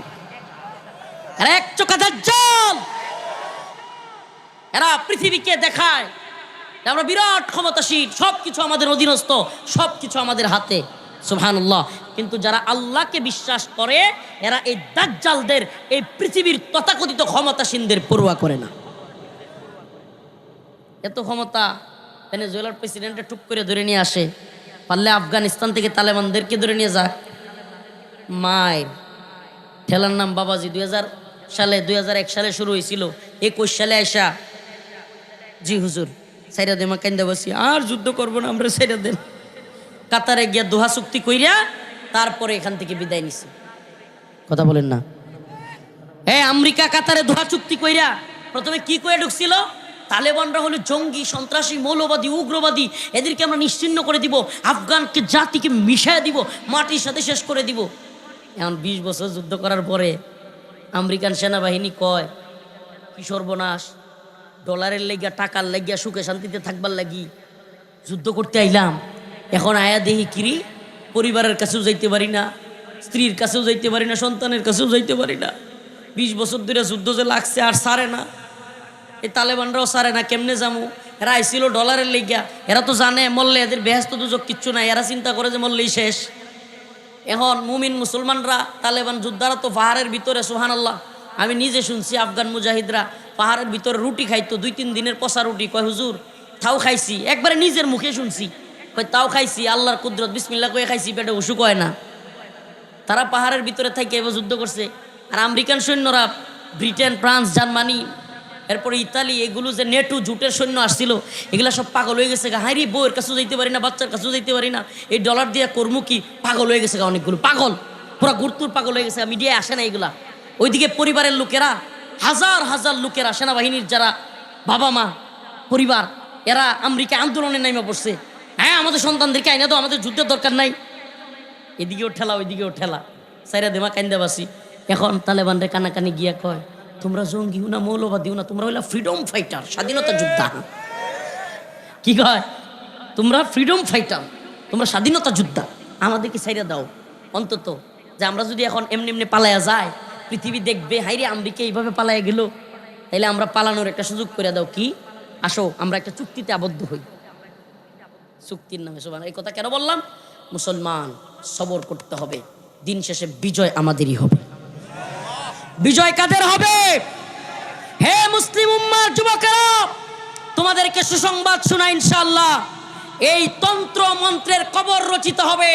এরা এক চোখা দাজ্জাল। এরা পৃথিবীকে দেখায় আমরা বিরাট ক্ষমতাশীল, সবকিছু আমাদের অধীনস্থ, সবকিছু আমাদের হাতে, সুবহানাল্লাহ। কিন্তু যারা আল্লাহকে বিশ্বাস করে, এরা এই দাজ্জালদের, এই পৃথিবীর তথাকথিত ক্ষমতাসীনদের পরোয়া করে না। এত ক্ষমতা ভেনেজুয়েলার প্রেসিডেন্টে টুক করে ধরে নিয়ে আসে, পারলে আফগানিস্তান থেকে তালেবানদেরকে ধরে নিয়ে যাক। মায়ের ঠেলার নাম বাবাজি। 2001 সালে শুরু হয়েছিল, 21 সালে আয়সা জি হুজুর সাইরা দেমা কান্দা বসি, আর যুদ্ধ করবো না আমরা, সাইরা দেন। কাতারে গিয়া দোহা চুক্তি কইরা তারপরে এখান থেকে বিদায় নিছে। কথা বলেন না? আমেরিকা কাতারে দোহা চুক্তি কইরা প্রথমে কি করে ঢুকছিল? তালেবানরা হলো জঙ্গি, সন্ত্রাসী, মৌলবাদী, উগ্রবাদী, এদেরকে আমরা নিশ্চিহ্ন করে দিব, আফগানকে জাতিকে মিশায় দিব, মাটির সাথে শেষ করে দিব। এখন 20 বছর যুদ্ধ করার পরে আমেরিকান সেনাবাহিনী কয় কি সর্বনাশ, ডলারের লাগিয়া, টাকার লাগিয়া, সুখে শান্তিতে থাকবার লাগি যুদ্ধ করতে আইলাম, এখন আয়া দেহি কিরি পরিবারের কাছেও যাইতে পারি না, স্ত্রীর কাছেও যাইতে পারি না, সন্তানের কাছেও যাইতে পারি না। 20 বছর ধরে যুদ্ধ যে লাগছে আর সারে না, এই তালেবানরাও সারে না, কেমনে যামু? এরা আইছিল ডলারের লেগিয়া, এরা তো জানে মরলে এদের বেহেস্ত দুজক কিচ্ছু নাই, এরা চিন্তা করে যে মরলেই শেষ। এখন মুমিন মুসলমানরা, তালেবান যোদ্ধারা তো পাহাড়ের ভিতরে, সুবহানাল্লাহ, আমি নিজে শুনছি আফগান মুজাহিদরা পাহাড়ের ভিতরে রুটি খাইতো, 2-3 দিনের পচা রুটি। কয় হুজুর তাও খাইছি, একবারে নিজের মুখে শুনছি, কয় তাও খাইছি, আল্লাহর কুদরত, বিসমিল্লাহ কয়ে খাইছি, পেটে অসুখ হয় না। তারা পাহাড়ের ভিতরে থেকে এবার যুদ্ধ করছে। আর আমেরিকান সৈন্যরা ব্রিটেন, ফ্রান্স, জার্মানি, এরপরে ইতালি, এগুলো যে নেটো জুটের সৈন্য আসছিল, এগুলা সব পাগল হয়ে গেছে গা। হাইরি বউয়ের কাছেও যাইতে পারি না, বাচ্চার কাছেও যাইতে পারি না, এই ডলার দিয়ে কর্ম কি, পাগল হয়ে গেছে গা। অনেকগুলো পাগল, পুরা গুরতুর পাগল হয়ে গেছে। মিডিয়ায় আসে না এগুলা। ওইদিকে পরিবারের লোকেরা, হাজার হাজার লোকেরা, সেনাবাহিনীর যারা বাবা মা পরিবার, এরা আমেরিকা আন্দোলনে নাইমা পড়ছে। হ্যাঁ, আমাদের সন্তানদেরকে আইনা দাও, আমাদের যুদ্ধের দরকার নাই। এদিকেও ঠেলা, ওইদিকেও ঠেলা, সাইরা দেমা কান্দাবাসি। এখন তালেবানরে কানাকানি গিয়া কয়, তোমরা জঙ্গিও না, মৌলবাদীও না, তোমরা হইলা ফ্রিডম ফাইটার, স্বাধীনতা যোদ্ধা। কি কয়? তোমরা ফ্রিডম ফাইটার, তোমরা স্বাধীনতা যোদ্ধা, আমাদেরকে সাইরা দাও অন্তত। যে আমরা যদি এখন এমনি এমনি পালায়া যায়, পৃথিবী দেখবে হাইরে আমেরিকা এইভাবে পালায়া গেল, তাইলে আমরা পালানোর একটা সুযোগ করে দাও। কি, আসো আমরা একটা চুক্তিতে আবদ্ধ হই। চুক্তির নামে সবাই, এই কথা কেন বললাম? মুসলমান, সবর করতে হবে, দিন শেষে বিজয় আমাদেরই হবে। বিজয় কাদের হবে? হে মুসলিম উম্মার যুবকেরা, তোমাদেরকে সুসংবাদ শোনা, ইনশাআল্লাহ এই তন্ত্র মন্ত্রের কবর রচিত হবে।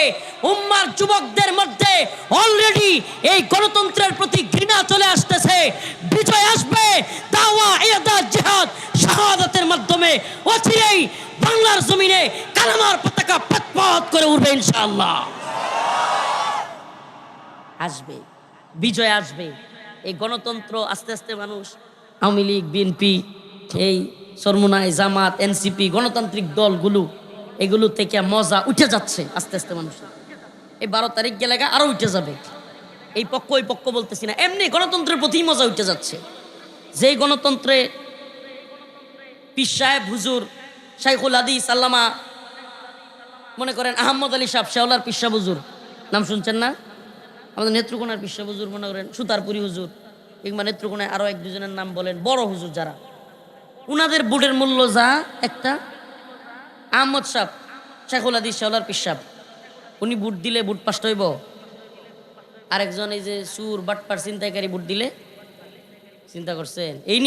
উম্মার যুবকদের মধ্যে অলরেডি এই গণতন্ত্রের প্রতি ঘৃণা চলে আসতেছে। বিজয় আসবে দাওয়া, ইরদাদ, জিহাদ, শাহাদাতের মাধ্যমে। অচিরেই বাংলার জমিনে কালেমার পতাকা পথ করে উঠবে ইনশাআল্লাহ। আসবে, বিজয় আসবে। এই গণতন্ত্র আস্তে আস্তে মানুষ, আওয়ামী লীগ, বিএনপি, এই চরমোনাই, জামাত, এনসিপি, গণতান্ত্রিক দলগুলো, এগুলো থেকে মজা উঠে যাচ্ছে আস্তে আস্তে মানুষ। এই 12 তারিখ গেলে আরো উঠে যাবে। এই পক্ষ ওই পক্ষ বলতেছি না, এমনি গণতন্ত্রের প্রতি মজা উঠে যাচ্ছে। যেই গণতন্ত্রে পীর সাহেব হুজুর, শাইখুল হাদিস আল্লামা, মনে করেন আহমদ আলী সাহেব, শেওলার পীর সাহেব হুজুর, নাম শুনছেন না? আমাদের নেত্রকোনার পীর সাহেব হুজুর, মনে করেন সুতারপুরি হুজুর, কিংবা নেত্রকোনায় আরো এক দুজনের নাম বলেন, বড় হুজুর যারা, উনাদের বুটের মূল্য যা একটা, আহমদ সাহেব, শাইখুল হাদিস, শেওলার পীর সাহেব, উনি বুট দিলে বুট পাষ্ট হইব। আরেকজন এই যে সুর বাটপার চিন্তাকারী বুট দিলে, চিন্তা করছেন? এই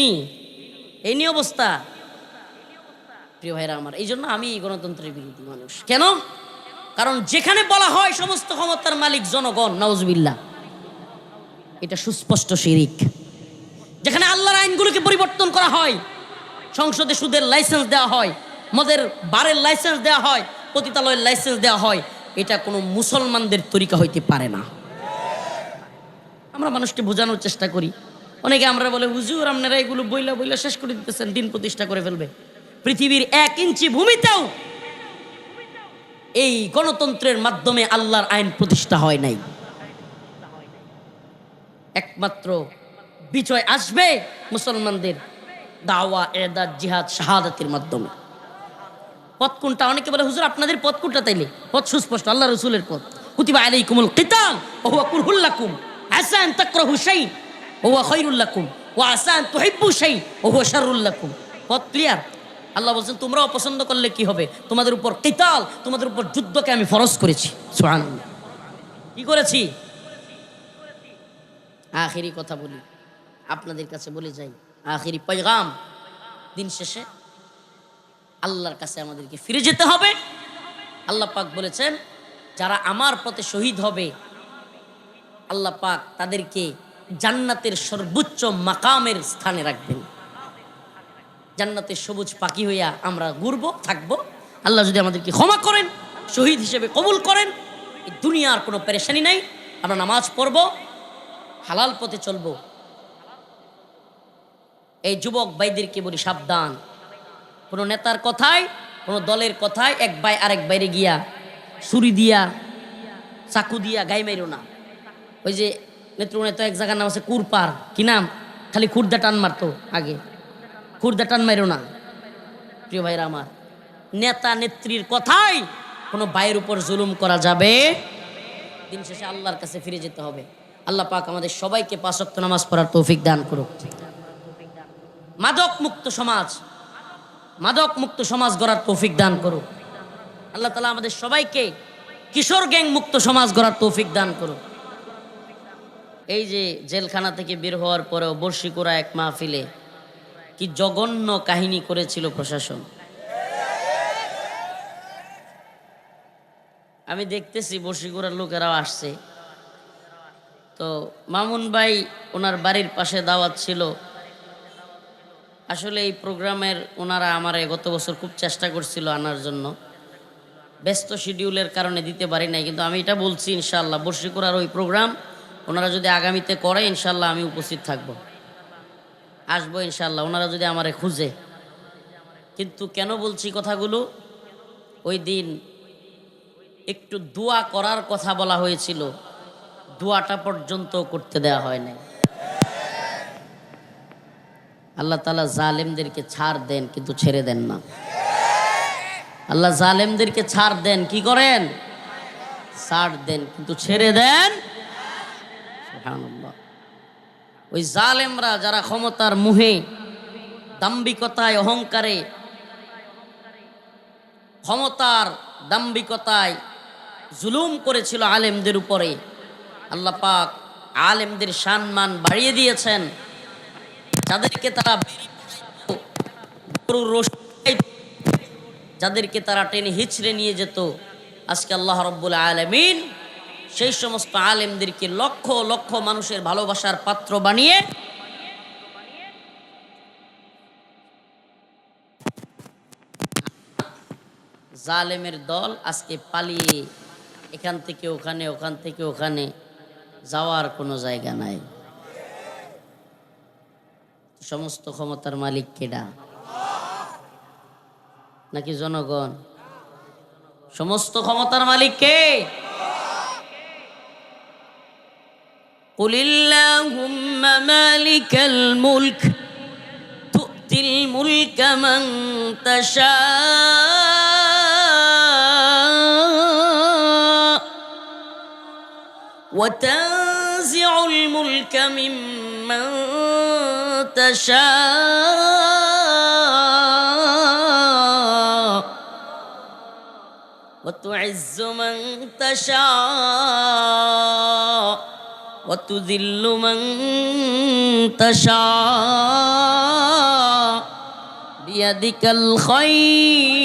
নিয়ে অবস্থা। প্রিয় ভাইরা আমার, এই জন্য আমি গণতন্ত্রের বিরোধী মানুষ। কেন? কারণ যেখানে বলা হয় সমস্ত ক্ষমতার মালিক জনগণ, নাউজুবিল্লাহ, এটা সুস্পষ্ট শিরিক। যেখানে আল্লাহর আইনগুলোকে পরিবর্তন করা হয়, সংসদে সুদের লাইসেন্স দেওয়া হয়, মদের বারের লাইসেন্স দেওয়া হয়, পতিতালয়ের লাইসেন্স দেওয়া হয়, এটা কোনো মুসলমানদের তরিকা হইতে পারে না। আমরা মানুষকে বোঝানোর চেষ্টা করি। অনেকে আমরা বলে, হুজুর আপনারা এগুলো বইলা বইলা শেষ করে দিতেছেন, দিন প্রতিষ্ঠা করে ফেলবে। পৃথিবীর 1 ইঞ্চি ভূমিতেও এই গণতন্ত্রের মাধ্যমে আল্লাহর আইন প্রতিষ্ঠা হয় নাই। একমাত্র বিজয় আসবে মুসলমানদের দাওয়া, ইরদাদ, জিহাদ, শাহাদাতের মাধ্যমে। পথ কোনটা? অনেকে বলে, হুজুর আপনাদের পথ কোনটা? তাইলে পথ সুস্পষ্ট, আল্লাহ রাসূলের পথ। কুতিবা আলাইকুমুল কিতাল ওয়া হুয়া কুরহুল লাকুম আসা আন তাকরাহু শাই'আন ওয়া হুয়া খায়রুল লাকুম ওয়া আসা আন তুহিব্বু শাই'আন ওয়া হুয়া শাররুল লাকুম। পথ ক্লিয়ার। আল্লাহ বলছেন, তোমরাও পছন্দ করলে কি হবে? তোমাদের উপর কিতাল, তোমাদের উপর যুদ্ধকে আমি ফরজ করেছি। সুবহানাল্লাহ। কি করেছি? আখেরি কথা বলি, আপনাদের কাছে বলে যাই, আখেরি পয়গাম, দিন শেষে আল্লাহর কাছে আমাদেরকে ফিরে যেতে হবে। আল্লাহ পাক বলেছেন, যারা আমার পথে শহীদ হবে, আল্লাহ পাক তাদেরকে জান্নাতের সর্বোচ্চ মাকামের স্থানে রাখবেন। জান্নাতের সবুজ পাখি হইয়া আমরা ঘুরবো, থাকবো। আল্লাহ যদি আমাদেরকে ক্ষমা করেন, শহীদ হিসেবে কবুল করেন, এই দুনিয়ার কোনো পেরেশানি নাই। আমরা নামাজ পড়বো, হালাল পথে চলবো। এই যুবক ভাইদেরকে বলি, সাবধান, কোনো নেতার কথায়, কোনো দলের কথায় এক ভাই আরেক বাইরে গিয়া ছুরি দিয়া, চাকু দিয়া গায়ে মাইরো না। ওই যে নেত্রকোনায় তো এক জায়গার নাম আছে কুরপার, কি নাম, খালি খুরদা টান মারতো আগে, খুরদা টান মাইরো না। প্রিয় ভাইরা আমার, নেতা নেত্রীর কথায় কোনো ভাইয়ের উপর জুলুম করা যাবে। দিন শেষে আল্লাহর কাছে ফিরে যেতে হবে। আল্লাহ পাক আমাদের সবাইকে 5 ওয়াক্ত নামাজ পড়ার তৌফিক দান করুক। মাদক মুক্ত সমাজ, মাদক মুক্ত সমাজ গড়ার তৌফিক দান করুক। আল্লাহ তাআলা আমাদের সবাইকে কিশোর গ্যাং মুক্ত সমাজ গড়ার তৌফিক দান করুক। এই যে জেলখানা থেকে বের হওয়ার পরেও বর্ষিকোরা এক মাহফিলে কি জঘন্য কাহিনী করেছিল প্রশাসন। আমি দেখতেছি বর্ষিকোরার লোকেরাও আসছে। তো মামুন ভাই, ওনার বাড়ির পাশে দাওয়াত ছিল, আসলে এই প্রোগ্রামের ওনারা আমারে গত বছর খুব চেষ্টা করছিল আনার জন্য, ব্যস্ত শিডিউলের কারণে দিতে পারি নাই। কিন্তু আমি এটা বলছি ইনশাআল্লাহ বর্ষিকুরার ওই প্রোগ্রাম ওনারা যদি আগামীতে করে ইনশাআল্লাহ আমি উপস্থিত থাকব, আসবো ইনশাআল্লাহ, ওনারা যদি আমারে খুঁজে। কিন্তু কেন বলছি কথাগুলো, ওই দিন একটু দোয়া করার কথা বলা হয়েছিল, দোয়াটা পর্যন্ত করতে দেয়া হয় নাই। আল্লাহ তাআলা জালেমদেরকে ছাড় দেন কিন্তু ছেড়ে দেন না। আল্লাহ জালেমদেরকে ছাড় দেন, কি করেন? ছাড় দেন কিন্তু ছেড়ে দেন। সুবহানাল্লাহ। ওই জালেমরা যারা ক্ষমতার মুহে, দাম্ভিকতায়, অহংকারে, ক্ষমতার দাম্ভিকতায় জুলুম করেছিল আলেমদের উপরে, আল্লাহ পাক আলেমদের সম্মান বাড়িয়ে দিয়েছেন। যাদেরকে তারা গরুর রশি, যাদেরকে তারা টেনে হিচড়ে নিয়ে যেত, আজকে আল্লাহ রাব্বুল আলামিন সেই সমস্ত আলেমদেরকে লক্ষ লক্ষ মানুষের ভালোবাসার পাত্র বানিয়ে জালেমের দল আজকে পালিয়ে এখান থেকে ওখানে, ওখান থেকে ওখানে যাওয়ার কোনো জায়গা নাই। সমস্ত ক্ষমতার মালিক কেডা? নাকি জনগণ? সমস্ত ক্ষমতার মালিক কে? কুলিল্লাহুম্মা মালিকাল মুলক তুতিল মুলকা মান তাশা ওয়া তানজিউল মুলকা মিম্মান তাশা وتعز من تشاء وتذل من تشاء بيدك الخير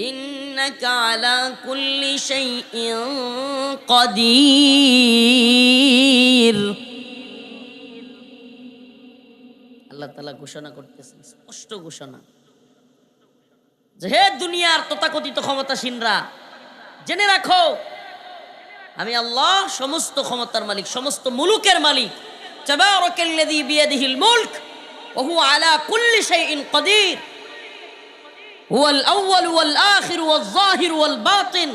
إنك على كل شيء قدير আল্লাহ তাআলা ঘোষণা করতেছেন, স্পষ্ট ঘোষণা, যে হে দুনিয়ার তথাকথিত ক্ষমতাসীনরা, জেনে রাখো আমি আল্লাহ সমস্ত ক্ষমতার মালিক, সমস্ত মুলুকের মালিক। তাবারাকাল্লাযী বিয়াদিহিল মুলক ওয়া হুয়া আলা কুল্লি শাইইন কাদির, হুয়াল আউয়াল ওয়াল আখির ওয়াল যাহির ওয়াল বাতিন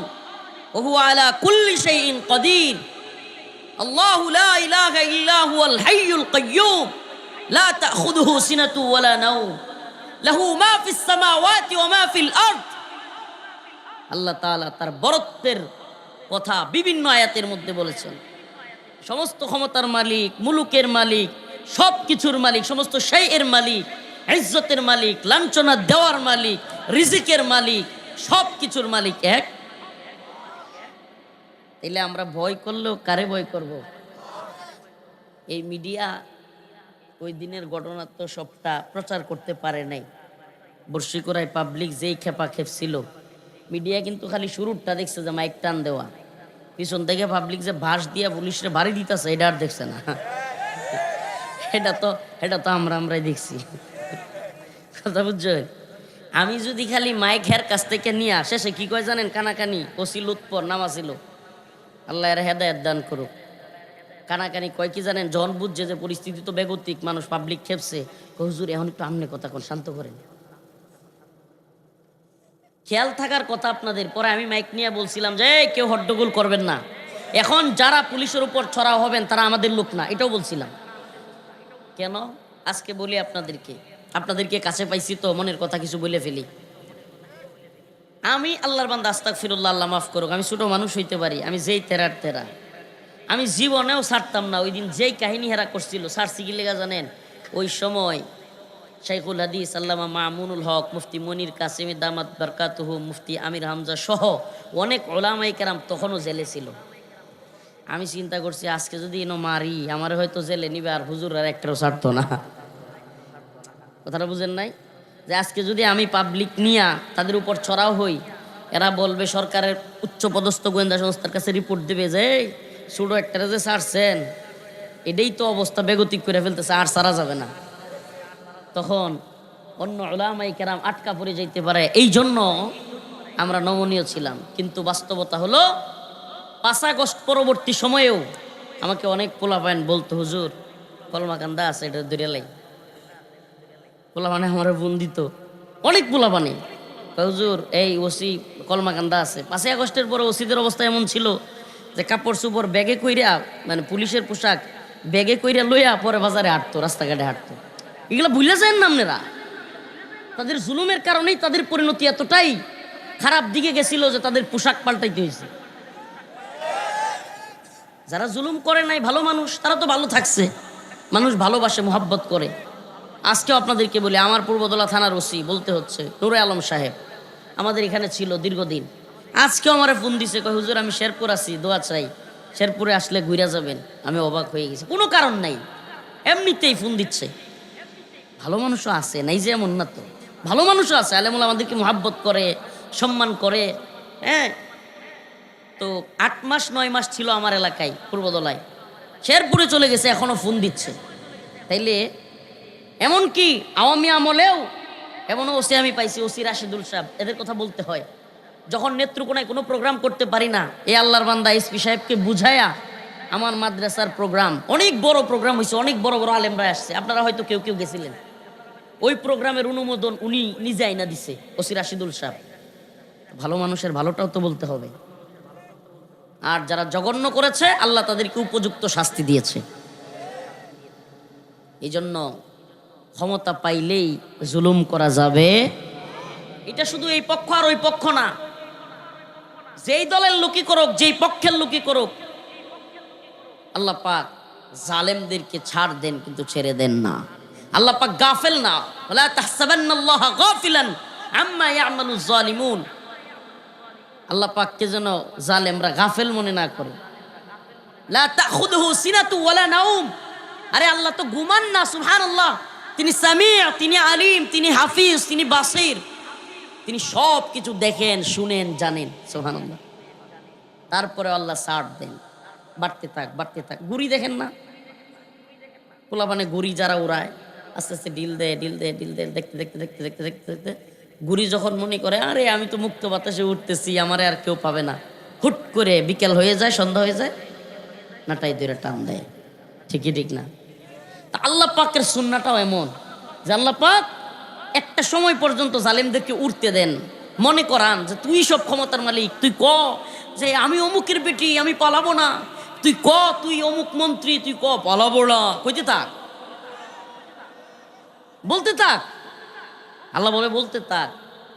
ওয়া হুয়া আলা কুল্লি শাইইন কাদির। আল্লাহু লা ইলাহা ইল্লা হুয়াল হাইয়ুল কাইয়্যুম লা তাখুযুহু সিনাতু ওয়ালা নাওম লাহু মা ফিস সামাওয়াতি ওয়া মা ফিল আরদ। আল্লাহ তাআলা তার বরত্বের কথা বিভিন্ন আয়াতের মধ্যে বলেছেন। সমস্ত ক্ষমতার মালিক, মুলুকের মালিক, সব কিছুর মালিক, সমস্ত শাইয়ের মালিক, ইজ্জতের মালিক, লাঞ্ছনা দেওয়ার মালিক, রিজিকের মালিক, সব কিছুর মালিক এক। তাইলে আমরা ভয় করলেও কারে ভয় করব? এই মিডিয়া ওই দিনের ঘটনা তো সবটা প্রচার করতে পারে নাই। বর্ষিকুরায় পাবলিক যেই খেপা খেপছিল, মিডিয়া কিন্তু খালি শুরুরটা দেখছে যে মাইক টান দেওয়া, পিছন থেকে পাবলিক যে বাঁশ দিয়া পুলিশরে বাড়ি দিতেছে এটা আর দেখছে না। এটা তো আমরাই দেখছি। কথা বুঝছেন? আমি যদি খালি মাইক হের কাছ থেকে নিয়ে শেষে কি কয় জানেন? কানাকানি ওসি লুৎপর নামাছিল, আল্লাহ এর হেদায়েত দান করুক। কানাকানি কয় কি জানেন? জন বুঝছে যে পরিস্থিতি তো বেগতিক, মানুষ পাবলিক খেপছে, হুজুর এখন একটু আমনে কথা কোন, শান্ত করেন। খেয়াল থাকার কথা আপনাদের। পরে আমি মাইক নিয়ে বলছিলাম যে কেউ হট্টগোল করবেন না, এখন যারা পুলিশের উপর ছড়াও হবেন তারা আমাদের লোক না, এটাও বলছিলাম। কেন? আজকে বলি আপনাদেরকে কাছে পাইছি তো মনের কথা কিছু বলে ফেলি। আমি আল্লাহর বান্দা, আস্তাগফিরুল্লাহ, আল্লাহ মাফ করুক, আমি ছোট মানুষ হইতে পারি, আমি যেই তেরার তেরা, আমি জীবনেও ছাড়তাম না। ওই দিন যেই কাহিনী হেরা করছিল, ছাড়ছি কি লেগা জানেন? ওই সময় শাইখুল হাদিস আল্লামা মামুনুল হক, মুফতি মনির কাসেমি দামাত বারকাতুহু, মুফতি আমির হামজা সহ অনেক ওলামায়ে কেরাম তখনও জেলে ছিল। আমি চিন্তা করছি আজকে যদি এনো মারি আমার হয়তো জেলে নিবে, আর হুজুর আর একটাও ছাড়তো না। কথাটা বুঝেন নাই? যে আজকে যদি আমি পাবলিক নিয়া তাদের উপর ছড়াও হই, এরা বলবে সরকারের উচ্চ পদস্থ গোয়েন্দা সংস্থার কাছে রিপোর্ট দেবে যে ছোটো একটা যে ছাড়ছেন এটাই তো অবস্থা বেগতিক করে ফেলতেছে, আর সারা যাবে না। তখন অন্য উলামায়ে কেরাম আটকা পড়ে যাইতে পারে, এই জন্য আমরা নমনীয় ছিলাম। কিন্তু বাস্তবতা হলো 5 আগস্ট পরবর্তী সময়েও আমাকে অনেক পোলাপাইন বলতো, হুজুর কলমাকান্দা আছে, এটা ধরে লাই। পোলাপানে আমার বোন দিত, অনেক পোলাপানি, হুজুর এই ওসি কলমাকান্দা আছে। 5 আগস্টের পরে ওসিদের অবস্থা এমন ছিল যে কাপড় চোপড় ব্যাগে কইরা, মানে পুলিশের পোশাক ব্যাগে কইরা লইয়া পরে বাজারে হাঁটতো, রাস্তাঘাটে হাঁটতো। এগুলো ভুলে যায় না আপনারা? তাদের জুলুমের কারণেই তাদের পরিণতি এতটাই খারাপ দিকে গেছিল যে তাদের পোশাক পাল্টাইতে হয়েছে। যারা জুলুম করে নাই, ভালো মানুষ, তারা তো ভালো থাকছে। মানুষ ভালোবাসে, মোহাব্বত করে। আজকেও আপনাদেরকে বলি, আমার পূর্বদলা থানার ওসি বলতে হচ্ছে নুরে আলম সাহেব আমাদের এখানে ছিল দীর্ঘদিন। আজকেও আমার ফোন দিছে, কয় হুজুর আমি শেরপুর আছি, দোয়া চাই, শেরপুরে আসলে ঘুরে যাবেন। আমি অবাক হয়ে গেছি, কোনো কারণ নাই, এমনিতেই ফোন দিচ্ছে। ভালো মানুষও আছে, নাই যে এমন না, তো ভালো মানুষও আছে। আলেমুল আমাদেরকে মোহাব্বত করে, সম্মান করে। হ্যাঁ, তো 8 মাস 9 মাস ছিল আমার এলাকায় পূর্বদলায়, শেরপুরে চলে গেছে, এখনো ফোন দিচ্ছে। তাইলে এমনকি আওয়ামী আমলেও এমনও ওসি আমি পাইছি, ওসি রাশেদুল সাহেব, এদের কথা বলতে হয়। যখন নেত্রকোনায় কোনো প্রোগ্রাম করতে পারি না, এই আল্লাহর বান্দা এসপি সাহেবকে বুঝায়া আমার মাদ্রাসার প্রোগ্রাম, অনেক বড় প্রোগ্রাম হয়েছে, অনেক বড় বড় আলেমরা আসছে, আপনারা হয়তো কেউ কেউ গেছিলেন। ওই প্রোগ্রামের অনুমোদন উনি নিজে আইনা দিছে, ওসি রাশিদুল সাহেব। ভালো মানুষের ভালোটাও তো বলতে হবে। আর যারা জঘন্য করেছে, আল্লাহ তাদেরকে উপযুক্ত শাস্তি দিয়েছে। এই জন্য ক্ষমতা পাইলেই জুলুম করা যাবে, এটা শুধু এই পক্ষ আর ওই পক্ষ না, যেই দলের লোকই করুক, যেই পক্ষের লোকই করুক, আল্লাহ পাক জালেমদেরকে ছাড় দেন, কিন্তু ছেড়ে দেন না। আল্লাহ পাক গাফেল না, ওয়ালা তাহসাবান্নাল্লাহা গাফিলান আম্মা ইয়ামালুজ জালিমুন। আল্লাহ পাককে যেন জালেমরা গাফেল মনে না করে। লা তাখুযুহু সিনাতু ওয়ালা নাউম। আরে আল্লাহ তো ঘুমান না, সুবহানাল্লাহ। তিনি সামিউ, তিনি আলিম, তিনি হাফিজ, তিনি বাসির, তিনি সব কিছু দেখেন, শুনেন, জানেন, সুবহানাল্লাহ। তারপরে আল্লাহ ছাড় দেন, বাড়তে থাক, বাড়তে থাক। গুড়ি দেখেন না, পোলাপানে গুড়ি যারা উড়ায়, আস্তে আস্তে ডিল দেয়, ডিল দেয়, ডিল দেয়, দেখতে দেখতে দেখতে দেখতে দেখতে দেখতে গুড়ি যখন মনে করে আরে আমি তো মুক্ত বাতাসে উঠতেছি, আমারে আর কেউ পাবে না, হুট করে বিকেল হয়ে যায়, সন্ধ্যা হয়ে যায়, নাটাই ধরে টান দেয়। ঠিকই ঠিক না? তা আল্লাহ পাকের সুন্নাটাও এমন যে আল্লাহ পাক একটা সময় পর্যন্ত জালেমদেরকে উঠতে দেন, মনে করান যে তুই সব ক্ষমতার মালিক, তুই ক যে আমি অমুকের বেটি, আমি পালাবো না, তুই ক তুই অমুক মন্ত্রী, তুই ক পালাবো না, কইতে থাক, বলতে থাক। আল্লাহ বলে বলতে থাক,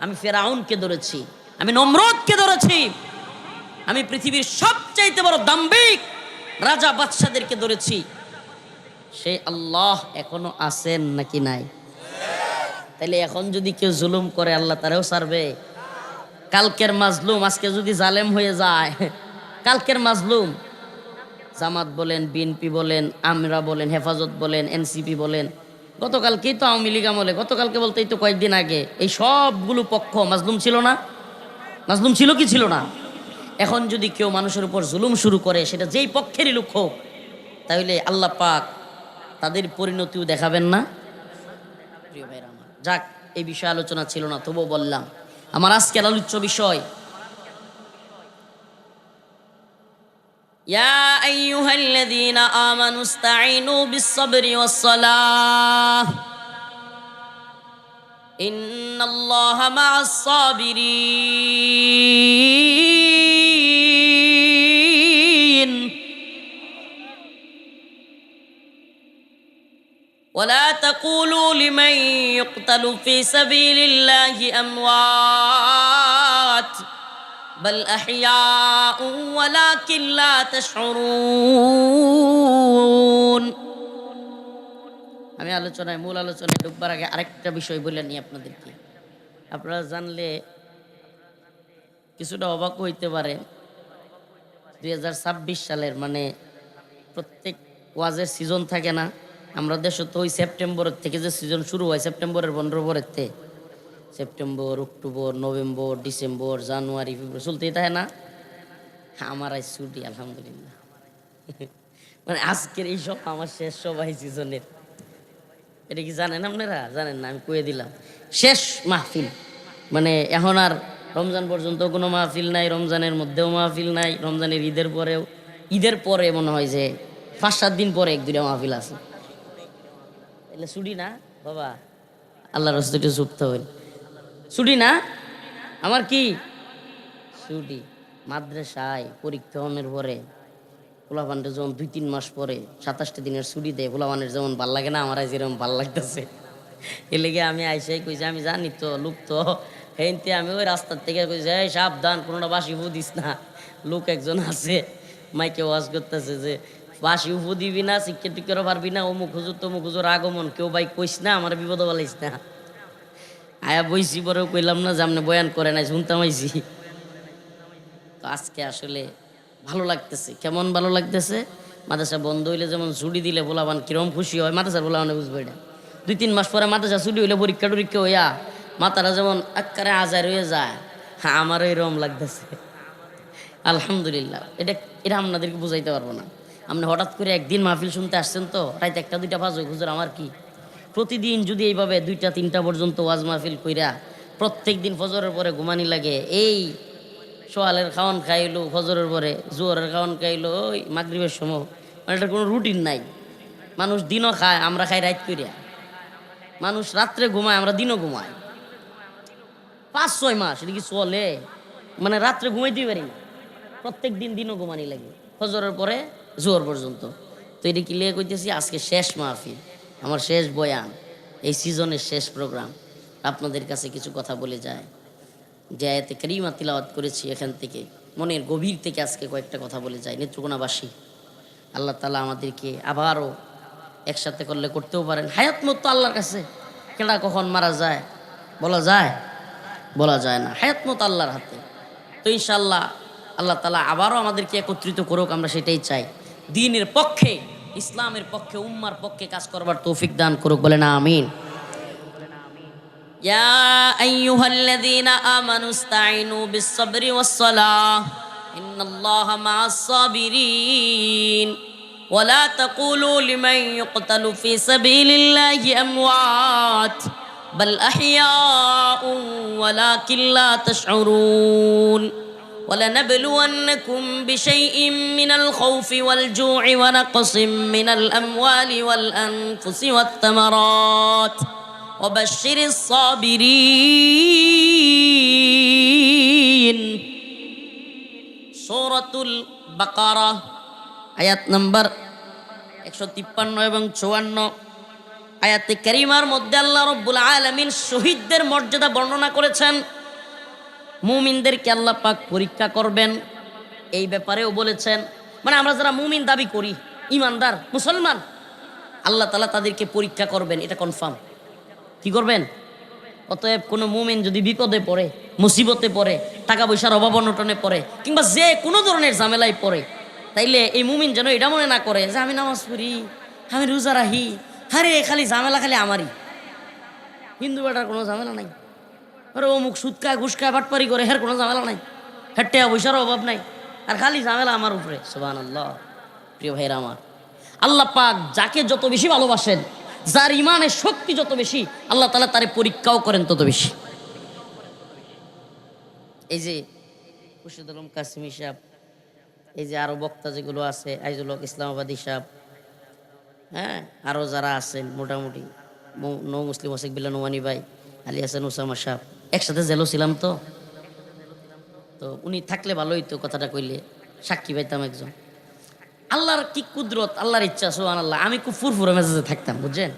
আমি ফেরাউনকে ধরেছি, আমি নমরুদকে ধরেছি, আমি পৃথিবীর সবচাইতে বড় দাম্ভিক রাজা বাদশাদেরকে ধরেছি। সেই আল্লাহ এখনো আছেন নাকি নাই? তাইলে এখন যদি কেউ জুলুম করে, আল্লাহ তারাও ছাড়বে? কালকের মাজলুম আজকে যদি জালেম হয়ে যায়, কালকের মাজলুম জামাত বলেন, বিএনপি বলেন, আমরা বলেন, হেফাজত বলেন, এনসিপি বলেন, গতকালকেই তো আওয়ামী লীগ আমলে, গতকালকে বলতেই তো কয়েকদিন আগে এই সবগুলো পক্ষ মাজলুম ছিল না? মাজলুম ছিল কি ছিল না? এখন যদি কেউ মানুষের উপর জুলুম শুরু করে, সেটা যেই পক্ষেরই লোক হোক, তাহলে আল্লাহ পাক তাদের পরিণতিও দেখাবেন না? প্রিয় ভাইরা আমার, যাক, এই বিষয়ে আলোচনা ছিল না, তবুও বললাম। আমার আজকের আলোচ্য বিষয়, ইয়া আইয়ুহাল্লাযীনা আমানুস্তাঈনু বিস-সাবরি ওয়াস-সালাহ ইন্নাল্লাহা মা'আস-সাবিরিন ولا تقولوا لمن يقتل في سبيل الله أموات بل أحياء ولكن لا تشعرون। আমি আলোচনায়, মূল আলোচনায় ঢুকবার আগে আরেকটা বিষয় বলে নিই আপনাদেরকে। আপনারা জানলে কিছুটা অবাক হইতে পারে। 2026 সালের, মানে প্রত্যেক ওয়াজের সিজন থাকে না, আমরা দেশে তো ওই সেপ্টেম্বরের থেকে যে সিজন শুরু হয়, সেপ্টেম্বরের 15 পরের সেপ্টেম্বর, অক্টোবর, নভেম্বর, ডিসেম্বর, জানুয়ারি, ফেব্রুয়ারি চলতেই থাকে না? আমার আজ ছুটি, আলহামদুলিল্লাহ। মানে আজকের এই সব আমার শেষ সবাই সিজনের। এটা কি জানেন আপনারা? জানেন না, আমি কয়ে দিলাম। শেষ মাহফিল, মানে এখন আর রমজান পর্যন্ত কোনো মাহফিল নাই, রমজানের মধ্যেও মাহফিল নাই, রমজানের ঈদের পরেও। ঈদের পরে মনে হয় যে 5-7 দিন পরে 1-2টা মাহফিল আছে। এলে ছুটি না বাবা, আল্লাহর রাস্তায় একটু চুপতে হইল। ছুটি না আমার, কি ছুটি? মাদ্রাসায় পরীক্ষা হনের পরে পোলাপানটা যখন 2-3 মাস পরে 27টা দিনের ছুটি দেয়, পোলাপানের যেমন ভাল লাগে না, আমার আজ এরকম ভাল লাগতেছে। এ লেগে আমি আইসাই কইছি, আমি জানি তো লোক তো হেনতে, আমি ওই রাস্তার থেকে কইছি, এই সাবধান, কোনোটা বাসি উফু দিস না। লোক একজন আছে মাইকে ওয়াজ করতেছে যে বাসি উফু দিবি না, শিক্ষা টিক্ষারও পারবি না, অমুক হুজুর তমুক হুজুর আগমন, কেউ ভাই কইস না, আমার বিপদ বলাইস না। আয়া বইছি, পরেও কইলাম না যে আপনি বয়ান করে নাই, শুনতাম আইছি। তো আজকে আসলে ভালো লাগতেছে। কেমন ভালো লাগতেছে? মাদ্রাসা বন্ধ হইলে যেমন ছুটি দিলে পোলাপান কিরম খুশি হয়, মাদ্রাসার পোলাপানে বুঝবো এটা। 2-3 মাস পরে মাদ্রাসা ছুটি হইলে পরীক্ষা টরীক্ষা হইয়া মাথাটা যেমন এক্কারে আজার হয়ে যায়, হ্যাঁ আমারও এরকম লাগতেছে। আলহামদুলিল্লাহ। এটা এটা আপনাদেরকে বুঝাইতে পারবো না। আপনি হঠাৎ করে একদিন মাহফিল শুনতে আসছেন, তো রাত 1-2টা বাজে, হুজুর আমার কি? প্রতিদিন যদি এইভাবে 2টা-3টা পর্যন্ত ওয়াজ মাহফিল কইরা প্রত্যেক দিন ফজরের পরে ঘুমানি লাগে, এই সোয়ালের খাওয়ান খাইলো ফজরের পরে, জোহরের খাওয়ান খাইলো ওই মাগরিবের সময়, মানে এটার কোনো রুটিন নাই। মানুষ দিনও খায়, আমরা খাই রাত কইরা। মানুষ রাত্রে ঘুমায়, আমরা দিনও ঘুমাই। 5-6 মাস এটা কি চলে? মানে রাত্রে ঘুমাইতেই পারি না, প্রত্যেক দিন দিনও ঘুমানি লাগে, ফজরের পরে জোহর পর্যন্ত। তো এটা কি লিয়ে কইতেছি, আজকে শেষ মাহফিল, আমার শেষ বয়ান, এই সিজনের শেষ প্রোগ্রাম। আপনাদের কাছে কিছু কথা বলে যায়। যে আয়াতে কারিমা তিলাওয়াত করেছি, এখান থেকে মনের গভীর থেকে আজকে কয়েকটা কথা বলে যায়। নেত্রকোনাবাসী, আল্লাহ তাআলা আমাদেরকে আবারও একসাথে করলে করতেও পারেন। হায়াত মত আল্লাহর কাছে, কেডা কখন মারা যায় বলা যায়? বলা যায় না। হায়াত মত আল্লাহর হাতে। তো ইনশাআল্লাহ আল্লাহ তাআলা আবারও আমাদেরকে একত্রিত করুক, আমরা সেটাই চাই। দ্বীনের পক্ষে, ইসলামের পক্ষে, উম্মার পক্ষে কাজ করবার তৌফিক দান করুক, বলেন আমিন। يا أيها الذين آمنوا استعينوا بالصبر والصلاة إن الله مع الصابرين ولا تقولوا لمن يقتل في سبيل الله أموات بل أحياء ولكن لا تشعرون ولنبلونكم بشيء من الخوف والجوع ونقص من الأموال والأنفس والثمرات وبشر الصابرين সূরাতুল বাকারা আয়াত নাম্বার 153 এবং 54 আয়াতে কারিমার মধ্যে আল্লাহ রাব্বুল আলামিন শহীদদের মর্যাদা বর্ণনা করেছেন। মুমিনদেরকে আল্লাহ পাক পরীক্ষা করবেন এই ব্যাপারেও বলেছেন। মানে আমরা যারা মুমিন দাবি করি, ইমানদার মুসলমান, আল্লাহ তাআলা তাদেরকে পরীক্ষা করবেন, এটা কনফার্ম। কি করবেন? অতএব কোনো মুমিন যদি বিপদে পড়ে, মুসিবতে পড়ে, টাকা পয়সার অভাব অনটনে পড়ে, কিংবা যে কোনো ধরনের ঝামেলায় পড়ে, তাইলে এই মুমিন যেন এটা মনে না করে যে আমি নামাজ পড়ি, আমি রোজা রাখি, আরে খালি ঝামেলা খালি আমারই। হিন্দু বেটার কোনো ঝামেলা নাই, আরে অমুক সুদ খায়, ঘুষ খায়, বাটপারি করে, হের কোনো ঝামেলা নাই, হের টাকা পয়সার অভাব নাই, আর খালি ঝামেলা আমার উপরে। সুবহানাল্লাহ। প্রিয় ভাইরা আমার, আল্লাহ পাক যাকে যত বেশি ভালোবাসেন, যার ইমানের শক্তি যত বেশি, আল্লাহ তাআলা তারে পরীক্ষাও করেন তত বেশি। এই যে খুরশিদ আলম কাসিমি সাহেব, এই যে আরো বক্তা যেগুলো আছে, আইজুল হক ইসলামাবাদী সাহেব, হ্যাঁ, আরো যারা আছেন মোটামুটি, নৌ মুসলিম ওসেক বিল্লা নোমানি ভাই, আলী হাসান উসামা সাহেব, একসাথে জেলো ছিলাম। তো উনি থাকলে ভালো হইতো, কথাটা কইলে সাক্ষী পাইতাম একজন। আল্লাহর কি কুদরত, আল্লাহর ইচ্ছা, সুবহানাল্লাহ। আমি খুব ফুরফুরে মেজাজে থাকতাম, বুঝছেন।